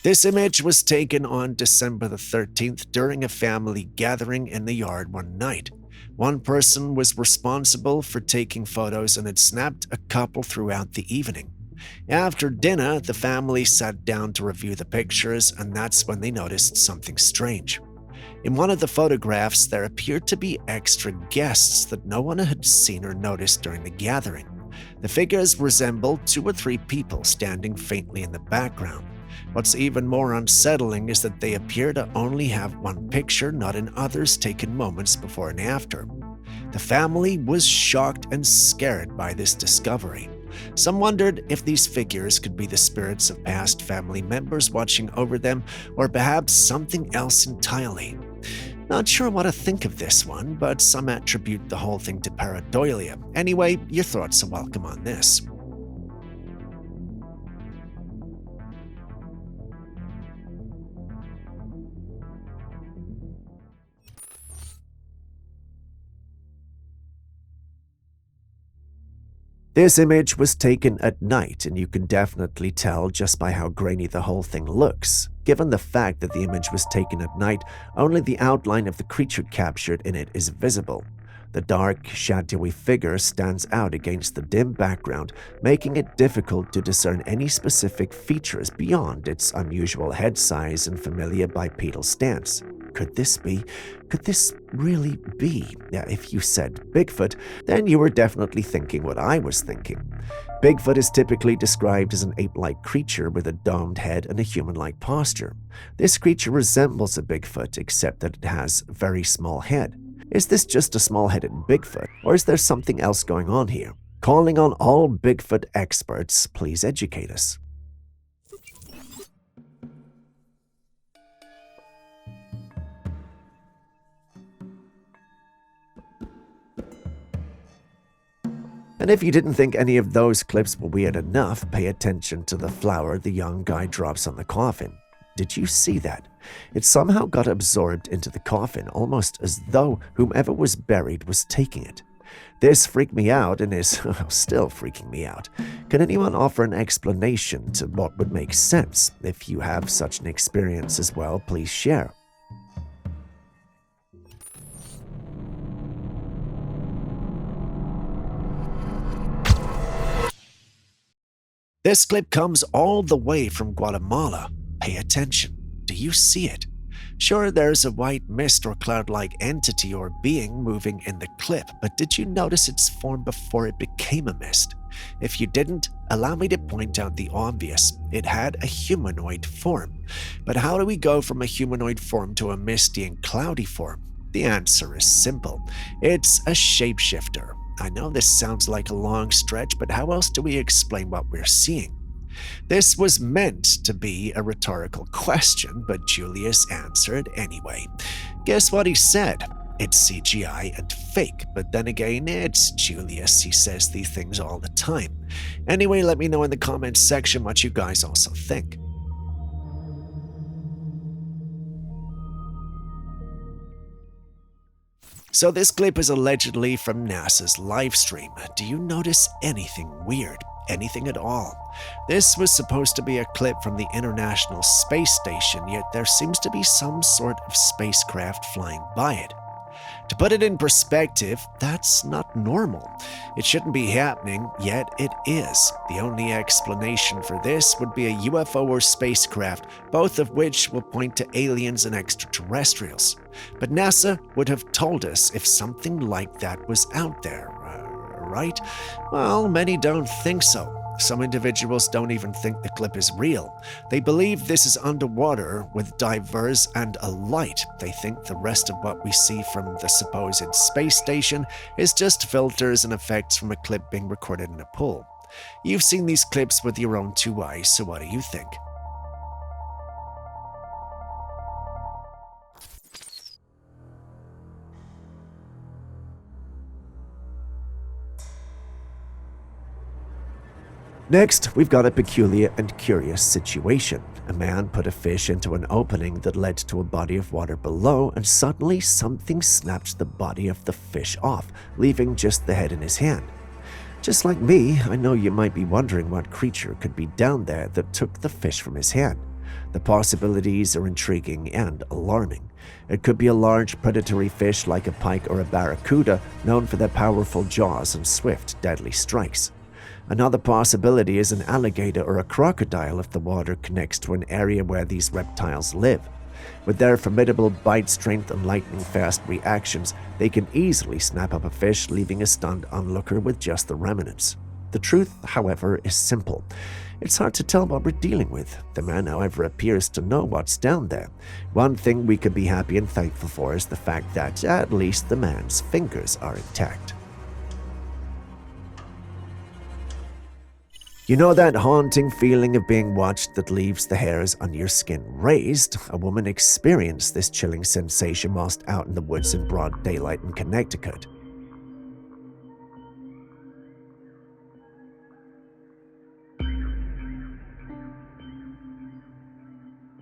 [SPEAKER 1] This image was taken on December the 13th during a family gathering in the yard one night. One person was responsible for taking photos and had snapped a couple throughout the evening. After dinner, the family sat down to review the pictures, and that's when they noticed something strange. In one of the photographs, there appeared to be extra guests that no one had seen or noticed during the gathering. The figures resembled 2 or 3 people standing faintly in the background. What's even more unsettling is that they appear to only have one picture, not in others taken moments before and after. The family was shocked and scared by this discovery. Some wondered if these figures could be the spirits of past family members watching over them, or perhaps something else entirely. Not sure what to think of this one, but some attribute the whole thing to pareidolia. Anyway, your thoughts are welcome on this. This image was taken at night, and you can definitely tell just by how grainy the whole thing looks. Given the fact that the image was taken at night, only the outline of the creature captured in it is visible. The dark, shadowy figure stands out against the dim background, making it difficult to discern any specific features beyond its unusual head size and familiar bipedal stance. Could this really be? Now, if you said Bigfoot, then you were definitely thinking what I was thinking. Bigfoot is typically described as an ape-like creature with a domed head and a human-like posture. This creature resembles a Bigfoot, except that it has a very small head. Is this just a small-headed Bigfoot, or is there something else going on here? Calling on all Bigfoot experts, please educate us. And if you didn't think any of those clips were weird enough, pay attention to the flower the young guy drops on the coffin. Did you see that? It somehow got absorbed into the coffin, almost as though whomever was buried was taking it. This freaked me out and is still freaking me out. Can anyone offer an explanation to what would make sense? If you have such an experience as well, please share. This clip comes all the way from Guatemala. Pay attention. Do you see it? Sure, there's a white mist or cloud-like entity or being moving in the clip, but did you notice its form before it became a mist? If you didn't, allow me to point out the obvious. It had a humanoid form. But how do we go from a humanoid form to a misty and cloudy form? The answer is simple. It's a shapeshifter. I know this sounds like a long stretch, but how else do we explain what we're seeing? This was meant to be a rhetorical question, but Julius answered anyway. Guess what he said? It's CGI and fake, but then again, it's Julius. He says these things all the time. Anyway, let me know in the comments section what you guys also think. So this clip is allegedly from NASA's live stream. Do you notice anything weird? Anything at all? This was supposed to be a clip from the International Space Station, yet there seems to be some sort of spacecraft flying by it. To put it in perspective, that's not normal. It shouldn't be happening, yet it is. The only explanation for this would be a UFO or spacecraft, both of which will point to aliens and extraterrestrials. But NASA would have told us if something like that was out there, right? Well, many don't think so. Some individuals don't even think the clip is real. They believe this is underwater with divers and a light. They think the rest of what we see from the supposed space station is just filters and effects from a clip being recorded in a pool. You've seen these clips with your own 2 eyes, so what do you think? Next, we've got a peculiar and curious situation. A man put a fish into an opening that led to a body of water below, and suddenly something snapped the body of the fish off, leaving just the head in his hand. Just like me, I know you might be wondering what creature could be down there that took the fish from his hand. The possibilities are intriguing and alarming. It could be a large predatory fish like a pike or a barracuda, known for their powerful jaws and swift, deadly strikes. Another possibility is an alligator or a crocodile if the water connects to an area where these reptiles live. With their formidable bite strength and lightning-fast reactions, they can easily snap up a fish, leaving a stunned onlooker with just the remnants. The truth, however, is simple. It's hard to tell what we're dealing with. The man, however, appears to know what's down there. One thing we could be happy and thankful for is the fact that at least the man's fingers are intact. You know that haunting feeling of being watched that leaves the hairs on your skin raised? A woman experienced this chilling sensation whilst out in the woods in broad daylight in Connecticut.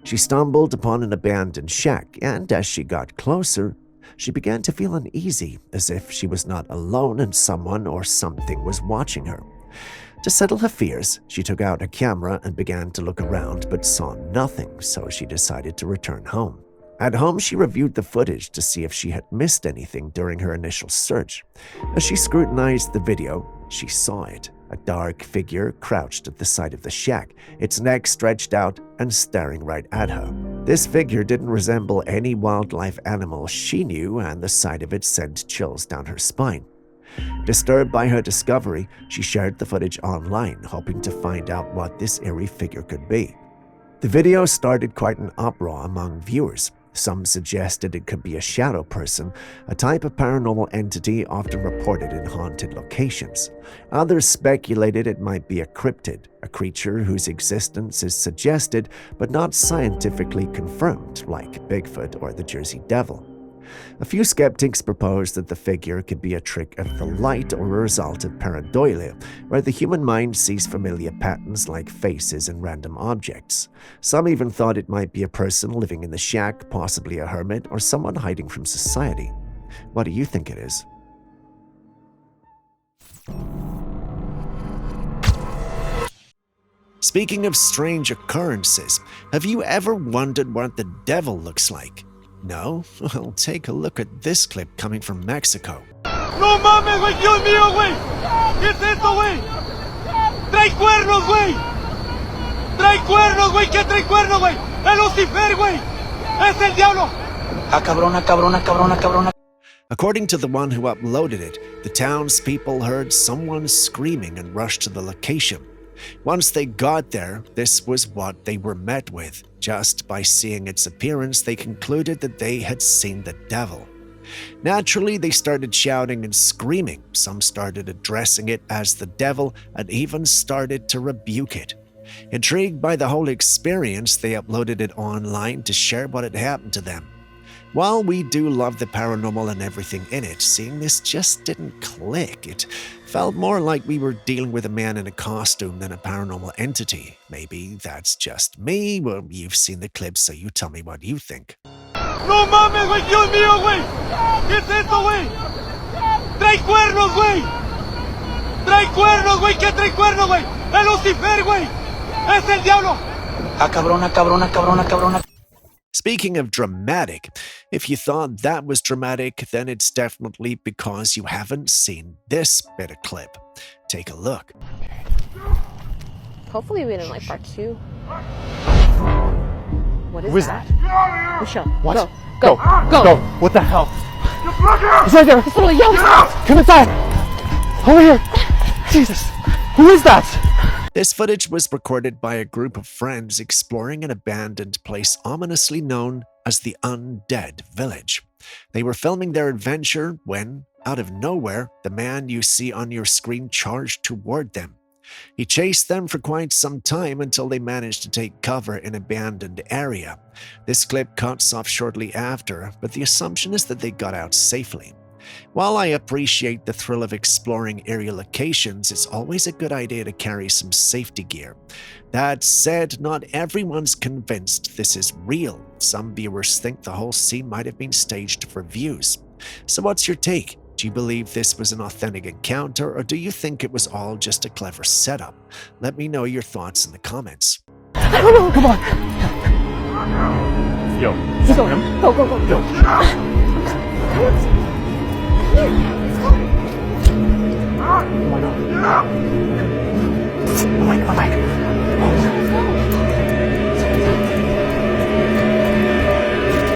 [SPEAKER 1] She stumbled upon an abandoned shack, and as she got closer, she began to feel uneasy, as if she was not alone and someone or something was watching her. To settle her fears, she took out a camera and began to look around but saw nothing, so she decided to return home. At home, she reviewed the footage to see if she had missed anything during her initial search. As she scrutinized the video, she saw it. A dark figure crouched at the side of the shack, its neck stretched out and staring right at her. This figure didn't resemble any wildlife animal she knew, and the sight of it sent chills down her spine. Disturbed by her discovery, she shared the footage online, hoping to find out what this eerie figure could be. The video started quite an uproar among viewers. Some suggested it could be a shadow person, a type of paranormal entity often reported in haunted locations. Others speculated it might be a cryptid, a creature whose existence is suggested but not scientifically confirmed, like Bigfoot or the Jersey Devil. A few skeptics proposed that the figure could be a trick of the light or a result of pareidolia, where the human mind sees familiar patterns like faces and random objects. Some even thought it might be a person living in the shack, possibly a hermit or someone hiding from society. What do you think it is? Speaking of strange occurrences, have you ever wondered what the devil looks like? No? Well, take a look at this clip coming from Mexico.
[SPEAKER 17] ¡No mames, güey! ¡Dios mío, güey! ¿Qué es esto, güey? ¡Trae cuernos, güey! ¡Trae cuernos, güey! ¿Qué trae cuernos, güey? ¡Es Lucifer, güey! ¡Es el diablo! ¡Ah, cabrona, cabrona, cabrona, cabrona!
[SPEAKER 1] According to the one who uploaded it, the townspeople heard someone screaming and rushed to the location. Once they got there, this was what they were met with. Just by seeing its appearance, they concluded that they had seen the devil. Naturally, they started shouting and screaming. Some started addressing it as the devil and even started to rebuke it. Intrigued by the whole experience, they uploaded it online to share what had happened to them. While we do love the paranormal and everything in it, seeing this just didn't click. It felt more like we were dealing with a man in a costume than a paranormal entity. Maybe that's just me. Well, you've seen the clip, so you tell me what you think.
[SPEAKER 17] ¡No mames, güey! ¡Dios mío, güey! ¿Qué es esto, güey? ¡Trae cuernos, güey! ¡Trae cuernos, güey! ¿Qué trae cuernos, güey? ¡Es Lucifer, güey! ¡Es el diablo! ¡Ah, cabrona, cabrona, cabrona, cabrona!
[SPEAKER 1] Speaking of dramatic, if you thought that was dramatic, then it's definitely because you haven't seen this bit of clip. Take a look.
[SPEAKER 3] Hopefully we didn't like part 2. What is
[SPEAKER 20] Who is
[SPEAKER 3] that? Michelle,
[SPEAKER 20] What?
[SPEAKER 3] Go.
[SPEAKER 20] What the hell?
[SPEAKER 3] It's right there. It's literally yelling.
[SPEAKER 20] Come inside. Over here. Jesus. Who is that?
[SPEAKER 1] This footage was recorded by a group of friends exploring an abandoned place ominously known as the Undead Village. They were filming their adventure when, out of nowhere, the man you see on your screen charged toward them. He chased them for quite some time until they managed to take cover in an abandoned area. This clip cuts off shortly after, but the assumption is that they got out safely. While I appreciate the thrill of exploring area locations, it's always a good idea to carry some safety gear. That said, not everyone's convinced this is real. Some viewers think the whole scene might have been staged for views. So what's your take? Do you believe this was an authentic encounter, or do you think it was all just a clever setup? Let me know your thoughts in the comments.
[SPEAKER 20] I don't know. Come on. Yo. Go, go, go, go. Yo.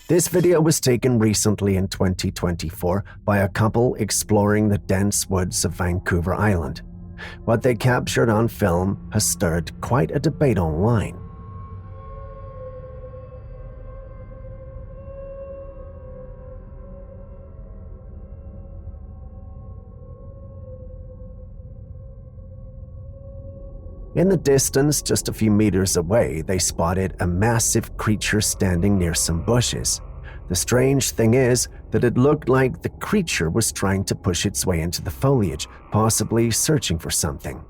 [SPEAKER 1] This video was taken recently in 2024 by a couple exploring the dense woods of Vancouver Island. What they captured on film has stirred quite a debate online. In the distance, just a few meters away, they spotted a massive creature standing near some bushes. The strange thing is that it looked like the creature was trying to push its way into the foliage, possibly searching for something.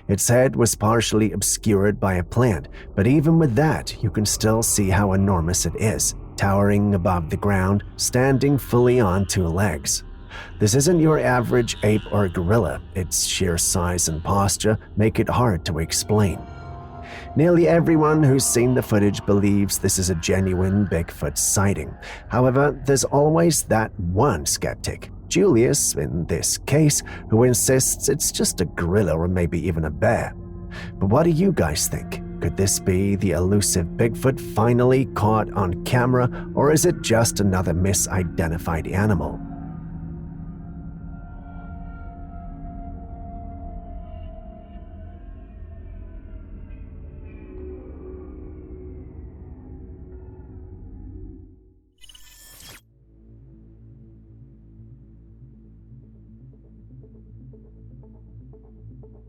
[SPEAKER 1] Its head was partially obscured by a plant, but even with that, you can still see how enormous it is, towering above the ground, standing fully on two legs. This isn't your average ape or gorilla. Its sheer size and posture make it hard to explain. Nearly everyone who's seen the footage believes this is a genuine Bigfoot sighting. However, there's always that one skeptic, Julius in this case, who insists it's just a gorilla or maybe even a bear. But what do you guys think? Could this be the elusive Bigfoot finally caught on camera, or is it just another misidentified animal?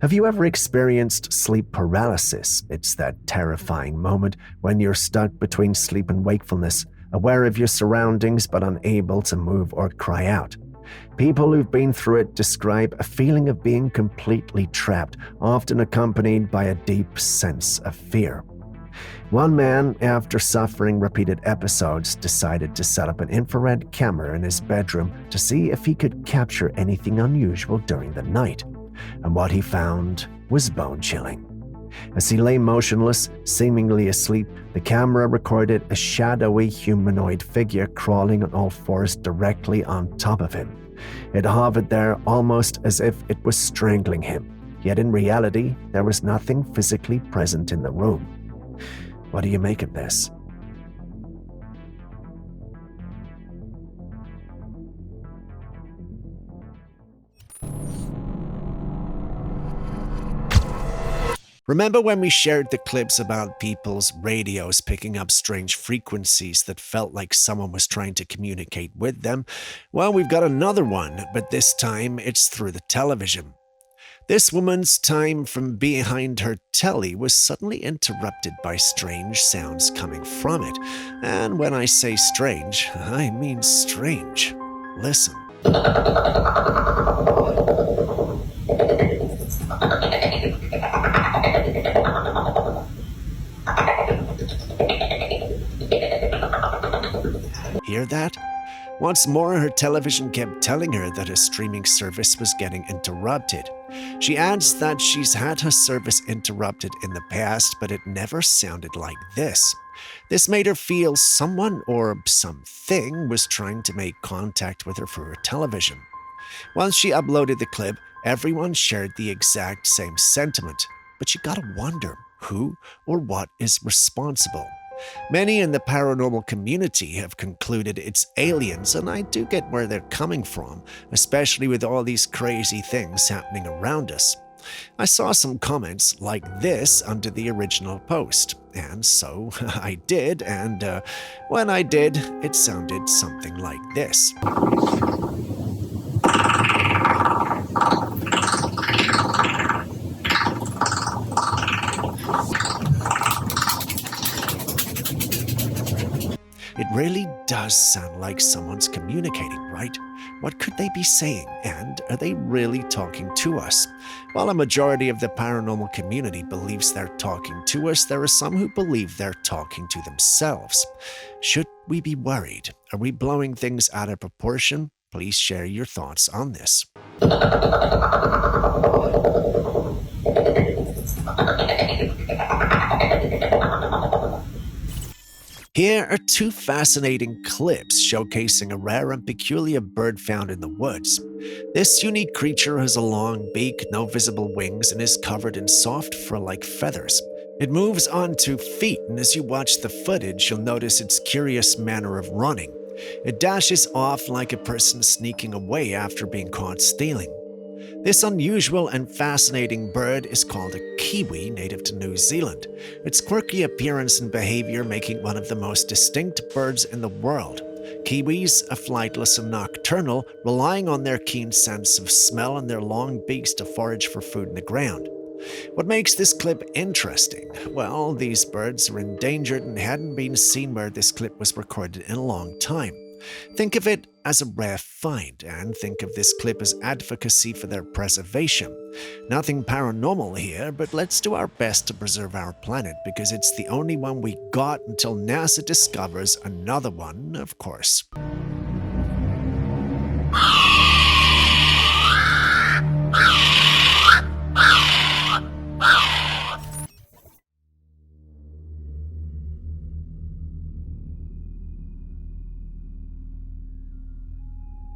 [SPEAKER 1] Have you ever experienced sleep paralysis? It's that terrifying moment when you're stuck between sleep and wakefulness, aware of your surroundings but unable to move or cry out. People who've been through it describe a feeling of being completely trapped, often accompanied by a deep sense of fear. One man, after suffering repeated episodes, decided to set up an infrared camera in his bedroom to see if he could capture anything unusual during the night. And what he found was bone-chilling. As he lay motionless, seemingly asleep, the camera recorded a shadowy humanoid figure crawling on all fours directly on top of him. It hovered there almost as if it was strangling him, yet in reality, there was nothing physically present in the room. What do you make of this? Remember when we shared the clips about people's radios picking up strange frequencies that felt like someone was trying to communicate with them? Well, we've got another one, but this time it's through the television. This woman's time from behind her telly was suddenly interrupted by strange sounds coming from it. And when I say strange, I mean strange. Listen. Hear that? Once more, her television kept telling her that her streaming service was getting interrupted. She adds that she's had her service interrupted in the past, but it never sounded like this. This made her feel someone or something was trying to make contact with her through her television. Once she uploaded the clip, everyone shared the exact same sentiment. But you gotta wonder who or what is responsible. Many in the paranormal community have concluded it's aliens, and I do get where they're coming from, especially with all these crazy things happening around us. I saw some comments like this under the original post, and so I did, and when I did, it sounded something like this. It really does sound like someone's communicating, right? What could they be saying, and are they really talking to us? While a majority of the paranormal community believes they're talking to us, there are some who believe they're talking to themselves. Should we be worried? Are we blowing things out of proportion? Please share your thoughts on this. Here are two fascinating clips showcasing a rare and peculiar bird found in the woods. This unique creature has a long beak, no visible wings, and is covered in soft fur-like feathers. It moves on 2 feet, and as you watch the footage, you'll notice its curious manner of running. It dashes off like a person sneaking away after being caught stealing. This unusual and fascinating bird is called a kiwi, native to New Zealand. Its quirky appearance and behavior making one of the most distinct birds in the world. Kiwis are flightless and nocturnal, relying on their keen sense of smell and their long beaks to forage for food in the ground. What makes this clip interesting? Well, these birds are endangered and hadn't been seen where this clip was recorded in a long time. Think of it as a rare find, and think of this clip as advocacy for their preservation. Nothing paranormal here, but let's do our best to preserve our planet because it's the only one we got until NASA discovers another one, of course.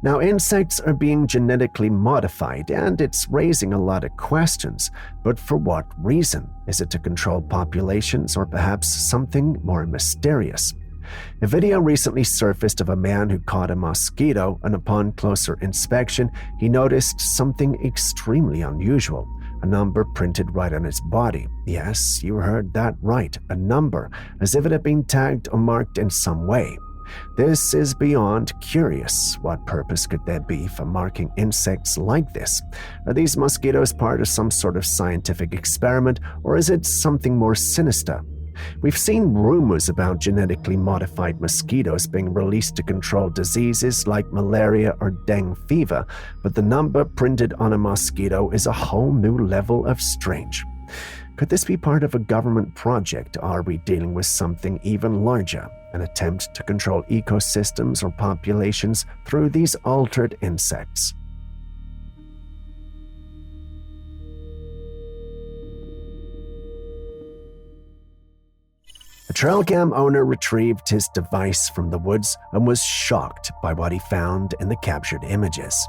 [SPEAKER 1] Now, insects are being genetically modified, and it's raising a lot of questions. But for what reason? Is it to control populations, or perhaps something more mysterious? A video recently surfaced of a man who caught a mosquito, and upon closer inspection, he noticed something extremely unusual. A number printed right on its body. Yes, you heard that right, a number, as if it had been tagged or marked in some way. This is beyond curious. What purpose could there be for marking insects like this? Are these mosquitoes part of some sort of scientific experiment, or is it something more sinister? We've seen rumors about genetically modified mosquitoes being released to control diseases like malaria or dengue fever, but the number printed on a mosquito is a whole new level of strange. Could this be part of a government project, or are we dealing with something even larger? An attempt to control ecosystems or populations through these altered insects? A Trailcam owner retrieved his device from the woods and was shocked by what he found in the captured images.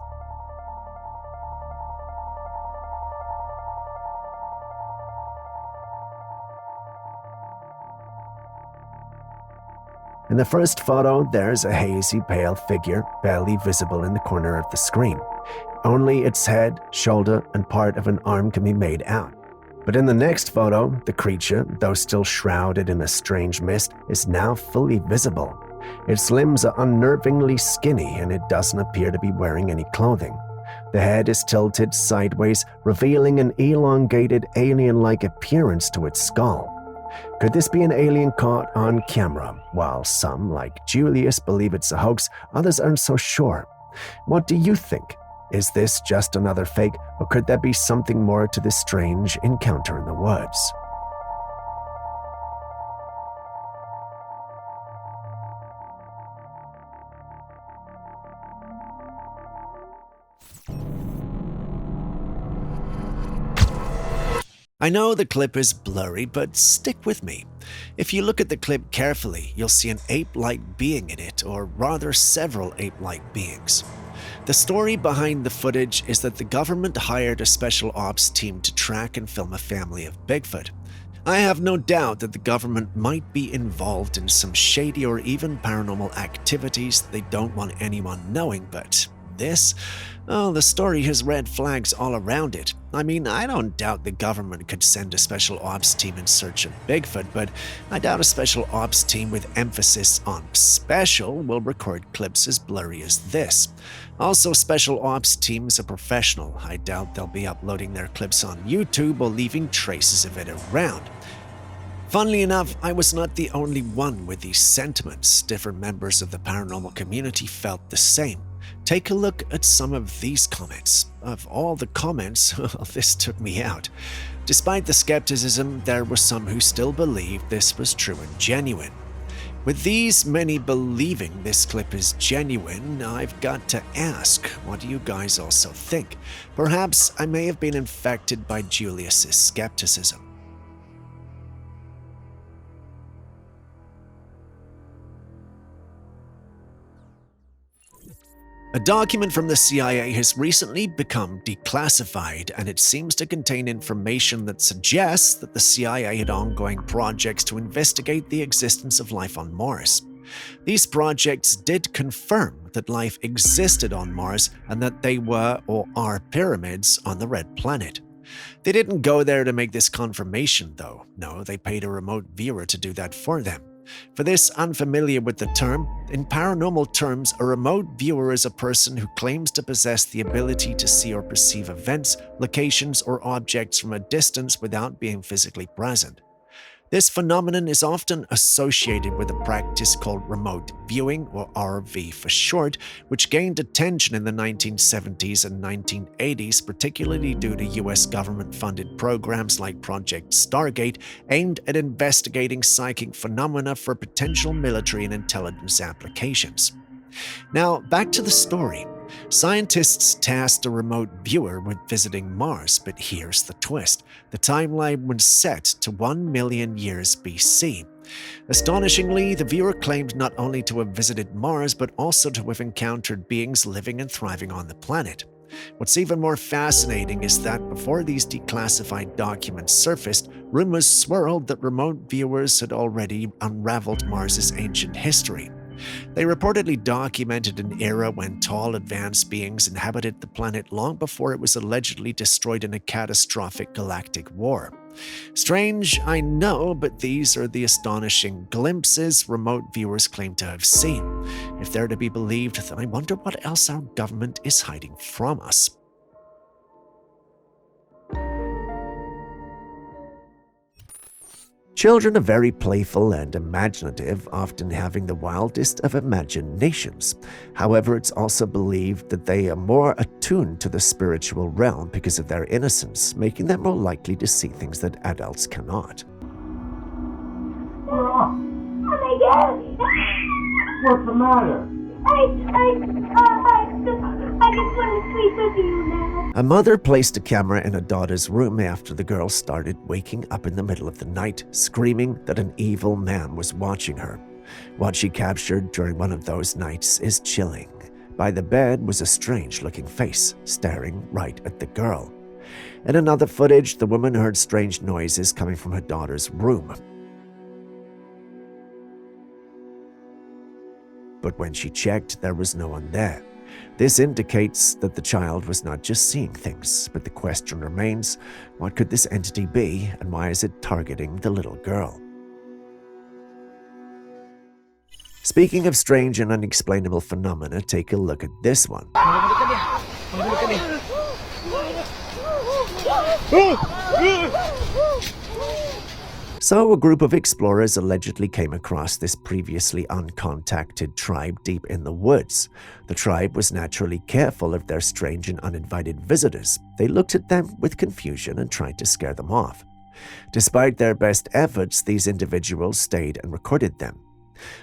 [SPEAKER 1] In the first photo, there's a hazy, pale figure barely visible in the corner of the screen. Only its head, shoulder, and part of an arm can be made out. But in the next photo, the creature, though still shrouded in a strange mist, is now fully visible. Its limbs are unnervingly skinny, and it doesn't appear to be wearing any clothing. The head is tilted sideways, revealing an elongated, alien-like appearance to its skull. Could this be an alien caught on camera? While some, like Julius, believe it's a hoax, others aren't so sure. What do you think? Is this just another fake, or could there be something more to this strange encounter in the woods? I know the clip is blurry, but stick with me. If you look at the clip carefully, you'll see an ape-like being in it, or rather several ape-like beings. The story behind the footage is that the government hired a special ops team to track and film a family of Bigfoot. I have no doubt that the government might be involved in some shady or even paranormal activities they don't want anyone knowing, but this? Oh, the story has red flags all around it. I mean, I don't doubt the government could send a special ops team in search of Bigfoot, but I doubt a special ops team with emphasis on special will record clips as blurry as this. Also, special ops teams are professional. I doubt they'll be uploading their clips on YouTube or leaving traces of it around. Funnily enough, I was not the only one with these sentiments. Different members of the paranormal community felt the same. Take a look at some of these comments. Of all the comments, this took me out. Despite the skepticism, there were some who still believed this was true and genuine. With these many believing this clip is genuine, I've got to ask, what do you guys also think? Perhaps I may have been infected by Julius's skepticism. A document from the CIA has recently become declassified, and it seems to contain information that suggests that the CIA had ongoing projects to investigate the existence of life on Mars. These projects did confirm that life existed on Mars and that they were or are pyramids on the Red Planet. They didn't go there to make this confirmation, though. No, they paid a remote viewer to do that for them. For this unfamiliar with the term, in paranormal terms, a remote viewer is a person who claims to possess the ability to see or perceive events, locations, or objects from a distance without being physically present. This phenomenon is often associated with a practice called remote viewing, or RV for short, which gained attention in the 1970s and 1980s, particularly due to US government-funded programs like Project Stargate, aimed at investigating psychic phenomena for potential military and intelligence applications. Now, back to the story. Scientists tasked a remote viewer with visiting Mars, but here's the twist. The timeline was set to 1 million years BC. Astonishingly, the viewer claimed not only to have visited Mars, but also to have encountered beings living and thriving on the planet. What's even more fascinating is that before these declassified documents surfaced, rumors swirled that remote viewers had already unraveled Mars's ancient history. They reportedly documented an era when tall, advanced beings inhabited the planet long before it was allegedly destroyed in a catastrophic galactic war. Strange, I know, but these are the astonishing glimpses remote viewers claim to have seen. If they're to be believed, then I wonder what else our government is hiding from us. Children are very playful and imaginative, often having the wildest of imaginations. However, it's also believed that they are more attuned to the spiritual realm because of their innocence, making them more likely to see things that adults cannot.
[SPEAKER 17] Oh my God! What's the matter? I just want to sleep with you now.
[SPEAKER 1] A mother placed a camera in her daughter's room after the girl started waking up in the middle of the night, screaming that an evil man was watching her. What she captured during one of those nights is chilling. By the bed was a strange-looking face, staring right at the girl. In another footage, the woman heard strange noises coming from her daughter's room. But when she checked, there was no one there. This indicates that the child was not just seeing things, but the question remains, what could this entity be, and why is it targeting the little girl? Speaking of strange and unexplainable phenomena, take a look at this one. So, a group of explorers allegedly came across this previously uncontacted tribe deep in the woods. The tribe was naturally careful of their strange and uninvited visitors. They looked at them with confusion and tried to scare them off. Despite their best efforts, these individuals stayed and recorded them.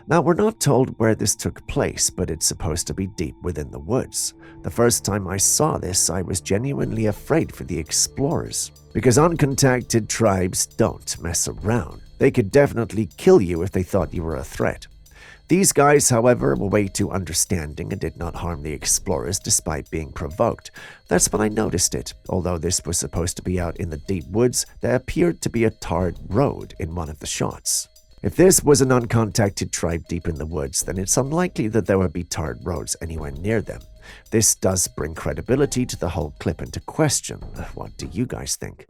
[SPEAKER 1] Now, we're not told where this took place, but it's supposed to be deep within the woods. The first time I saw this, I was genuinely afraid for the explorers, because uncontacted tribes don't mess around. They could definitely kill you if they thought you were a threat. These guys, however, were way too understanding and did not harm the explorers despite being provoked. That's when I noticed it. Although this was supposed to be out in the deep woods, there appeared to be a tarred road in one of the shots. If this was an uncontacted tribe deep in the woods, then it's unlikely that there would be tarred roads anywhere near them. This does bring credibility to the whole clip into question. What do you guys think?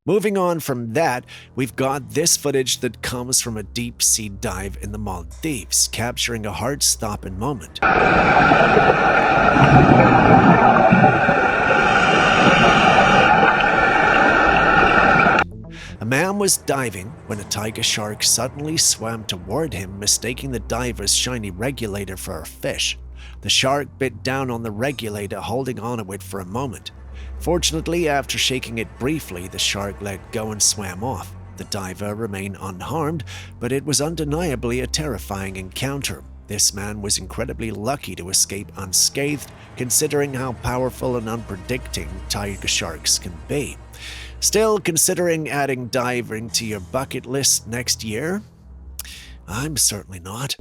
[SPEAKER 1] Moving on from that, we've got this footage that comes from a deep-sea dive in the Maldives, capturing a heart-stopping moment. A man was diving when a tiger shark suddenly swam toward him, mistaking the diver's shiny regulator for a fish. The shark bit down on the regulator, holding onto it for a moment. Fortunately, after shaking it briefly, the shark let go and swam off. The diver remained unharmed, but it was undeniably a terrifying encounter. This man was incredibly lucky to escape unscathed, considering how powerful and unpredictable tiger sharks can be. Still, considering adding diving to your bucket list next year? I'm certainly not.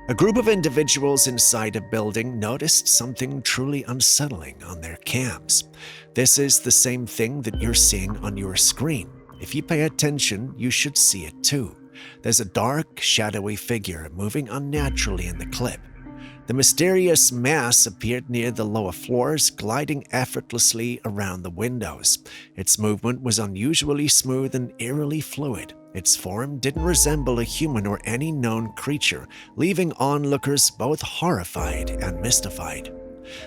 [SPEAKER 1] A group of individuals inside a building noticed something truly unsettling on their cams. This is the same thing that you're seeing on your screen. If you pay attention, you should see it too. There's a dark, shadowy figure moving unnaturally in the clip. The mysterious mass appeared near the lower floors, gliding effortlessly around the windows. Its movement was unusually smooth and eerily fluid. Its form didn't resemble a human or any known creature, leaving onlookers both horrified and mystified.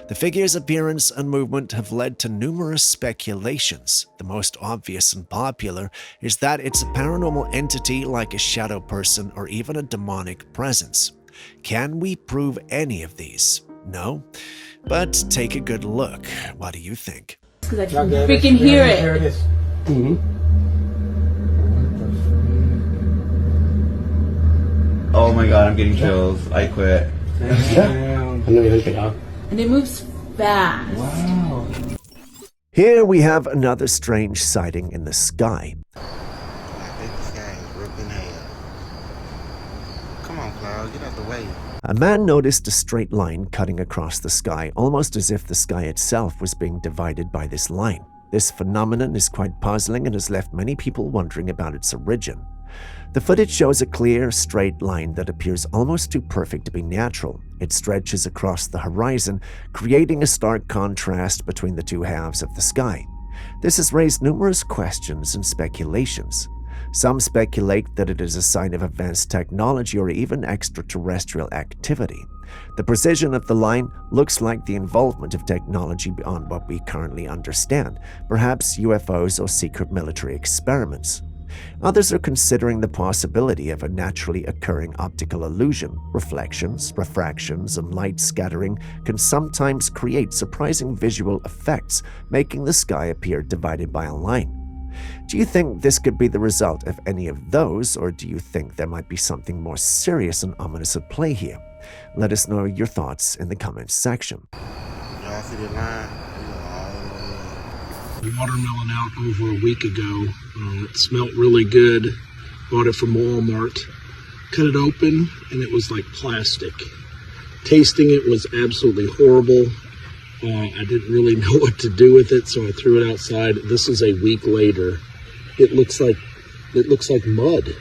[SPEAKER 1] The figure's appearance and movement have led to numerous speculations. The most obvious and popular is that it's a paranormal entity like a shadow person or even a demonic presence. Can we prove any of these? No? But take a good look. What do you think?
[SPEAKER 13] Because I can freaking hear it.
[SPEAKER 18] Here it is.
[SPEAKER 21] Oh my god, I'm getting chills. I quit.
[SPEAKER 13] And it moves fast.
[SPEAKER 18] Wow.
[SPEAKER 1] Here we have another strange sighting in the sky.
[SPEAKER 22] Come on, Cloud, get out the way.
[SPEAKER 1] A man noticed a straight line cutting across the sky, almost as if the sky itself was being divided by this line. This phenomenon is quite puzzling and has left many people wondering about its origin. The footage shows a clear, straight line that appears almost too perfect to be natural. It stretches across the horizon, creating a stark contrast between the two halves of the sky. This has raised numerous questions and speculations. Some speculate that it is a sign of advanced technology or even extraterrestrial activity. The precision of the line looks like the involvement of technology beyond what we currently understand, perhaps UFOs or secret military experiments. Others are considering the possibility of a naturally occurring optical illusion. Reflections, refractions, and light scattering can sometimes create surprising visual effects, making the sky appear divided by a line. Do you think this could be the result of any of those, or do you think there might be something more serious and ominous at play here? Let us know your thoughts in the comments section.
[SPEAKER 22] Y'all see the line?
[SPEAKER 23] Watermelon out over a week ago. It smelled really good. Bought it from Walmart. Cut it open and it was like plastic. Tasting it was absolutely horrible. I didn't really know what to do with it, so I threw it outside. This is a week later. It looks like mud.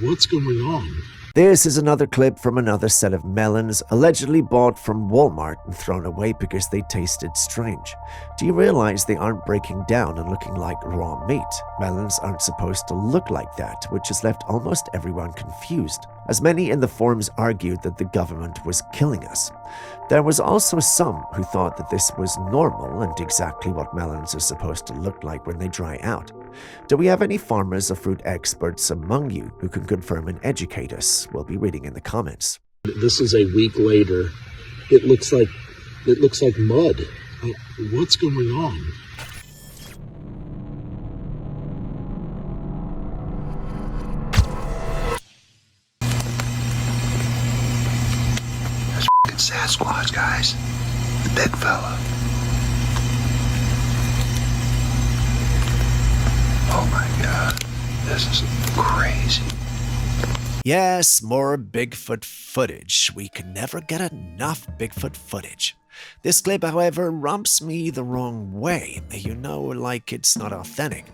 [SPEAKER 23] What's going on?
[SPEAKER 1] This is another clip from another set of melons allegedly bought from Walmart and thrown away because they tasted strange. Do you realize they aren't breaking down and looking like raw meat? Melons aren't supposed to look like that, which has left almost everyone confused, as many in the forums argued that the government was killing us. There was also some who thought that this was normal and exactly what melons are supposed to look like when they dry out. Do we have any farmers or fruit experts among you who can confirm and educate us? We'll be reading in the comments.
[SPEAKER 23] This is a week later. It looks like mud. What's going on?
[SPEAKER 22] That's f***ing Sasquatch, guys. The big fella. Oh my god, this is crazy.
[SPEAKER 1] Yes, more Bigfoot footage. We can never get enough Bigfoot footage. This clip, however, rubs me the wrong way. You know, like it's not authentic.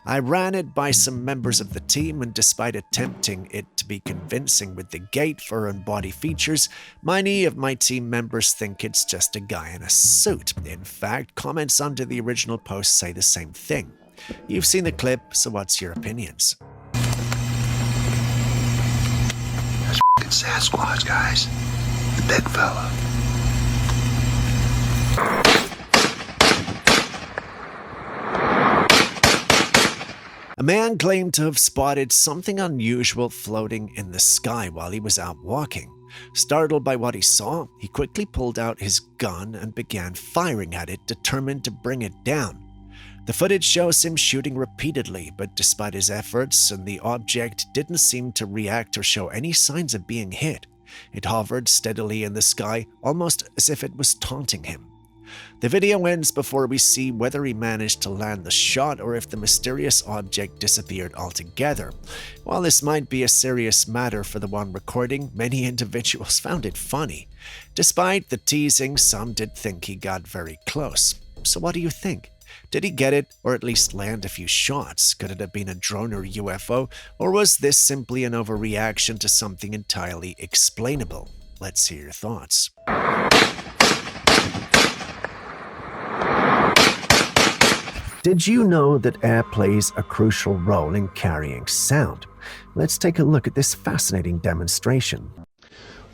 [SPEAKER 1] I ran it by some members of the team, and despite attempting it to be convincing with the gait, fur, and body features, many of my team members think it's just a guy in a suit. In fact, comments under the original post say the same thing. You've seen the clip, so what's your opinions?
[SPEAKER 22] That's f***ing Sasquatch, guys. The big fella.
[SPEAKER 1] A man claimed to have spotted something unusual floating in the sky while he was out walking. Startled by what he saw, he quickly pulled out his gun and began firing at it, determined to bring it down. The footage shows him shooting repeatedly, but despite his efforts, the object didn't seem to react or show any signs of being hit. It hovered steadily in the sky, almost as if it was taunting him. The video ends before we see whether he managed to land the shot or if the mysterious object disappeared altogether. While this might be a serious matter for the one recording, many individuals found it funny. Despite the teasing, some did think he got very close. So what do you think? Did he get it, or at least land a few shots? Could it have been a drone or UFO, or was this simply an overreaction to something entirely explainable? Let's hear your thoughts. Did you know that air plays a crucial role in carrying sound? Let's take a look at this fascinating demonstration.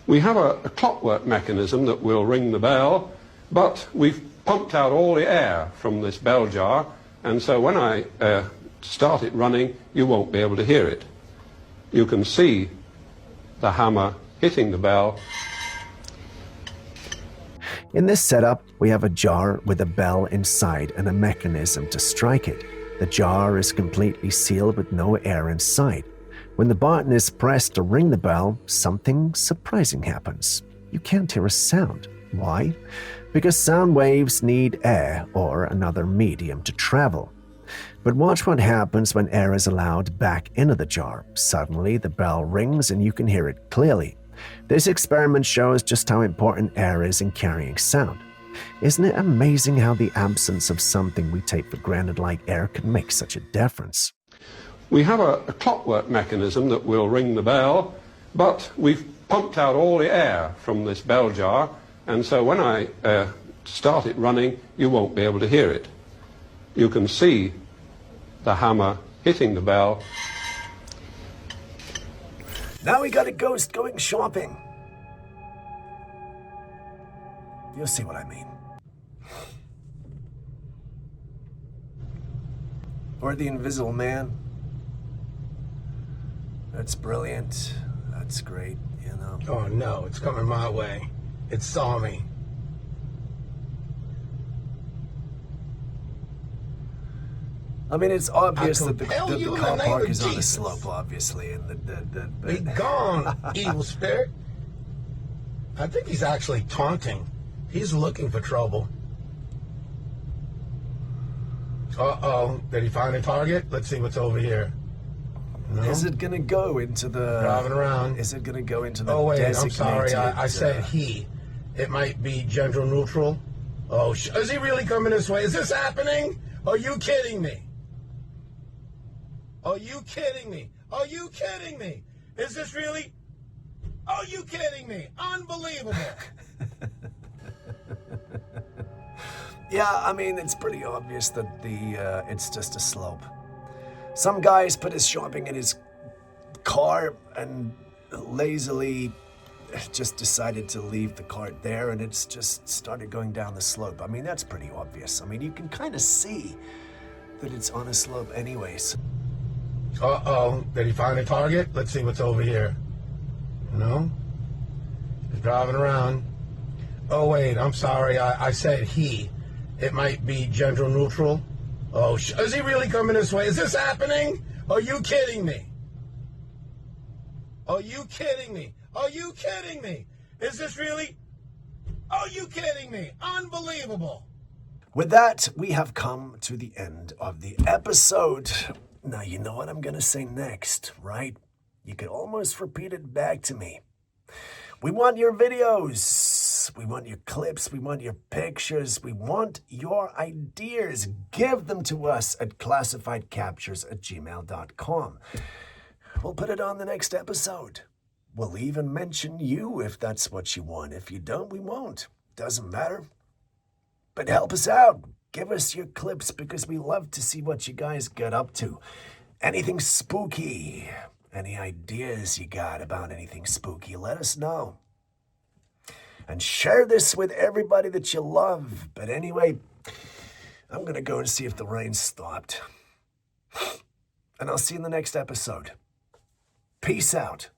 [SPEAKER 4] We have a clockwork mechanism that will ring the bell, but we've pumped out all the air from this bell jar, and so when I start it running, you won't be able to hear it. You can see the hammer hitting the bell.
[SPEAKER 1] In this setup, we have a jar with a bell inside and a mechanism to strike it. The jar is completely sealed with no air inside. When the button is pressed to ring the bell, something surprising happens. You can't hear a sound. Why? Because sound waves need air or another medium to travel. But watch what happens when air is allowed back into the jar. Suddenly, the bell rings and you can hear it clearly. This experiment shows just how important air is in carrying sound. Isn't it amazing how the absence of something we take for granted like air can make such a difference?
[SPEAKER 4] We have a clockwork mechanism that will ring the bell, but we've pumped out all the air from this bell jar, and so when I start it running, you won't be able to hear it. You can see the hammer hitting the bell.
[SPEAKER 1] Now we got a ghost going shopping. You'll see what I mean. Or the Invisible Man. That's brilliant. That's great, you know.
[SPEAKER 23] Oh no, it's coming my way. It saw me.
[SPEAKER 1] I mean, it's obvious that the
[SPEAKER 23] you in
[SPEAKER 1] car
[SPEAKER 23] the name
[SPEAKER 1] park
[SPEAKER 23] of
[SPEAKER 1] is on a
[SPEAKER 23] Jesus.
[SPEAKER 1] slope, obviously, and
[SPEAKER 23] Be gone, evil spirit. I think he's actually taunting. He's looking for trouble. Uh-oh. Did he find a target? Let's see what's over here. No?
[SPEAKER 1] Is it gonna go into the
[SPEAKER 23] Driving around.
[SPEAKER 1] Is it gonna go into the
[SPEAKER 23] Oh wait, I'm
[SPEAKER 1] designated,
[SPEAKER 23] sorry. I said he. It might be gender neutral. Oh, is he really coming this way? Is this happening? Are you kidding me? Are you kidding me? Are you kidding me? Is this really? Are you kidding me? Unbelievable.
[SPEAKER 1] Yeah, I mean, it's pretty obvious that it's just a slope. Some guys put his shopping in his car and lazily just decided to leave the cart there, and it's just started going down the slope. I mean, that's pretty obvious. I mean, you can kind of see that it's on a slope anyways.
[SPEAKER 23] Uh-oh. Did he find a target? Let's see what's over here. No? He's driving around. Oh, wait, I'm sorry. I said he. It might be gender neutral. Oh, is he really coming this way? Is this happening? Are you kidding me? Are you kidding me? Are you kidding me? Is this really? Are you kidding me? Unbelievable.
[SPEAKER 1] With that, we have come to the end of the episode. Now, you know what I'm going to say next, right? You could almost repeat it back to me. We want your videos. We want your clips. We want your pictures. We want your ideas. Give them to us at classifiedcaptures@gmail.com. We'll put it on the next episode. We'll even mention you if that's what you want. If you don't, we won't. Doesn't matter. But help us out. Give us your clips because we love to see what you guys get up to. Anything spooky, any ideas you got about anything spooky, let us know. and share this with everybody that you love. But anyway, I'm going to go and see if the rain stopped. And I'll see you in the next episode. Peace out.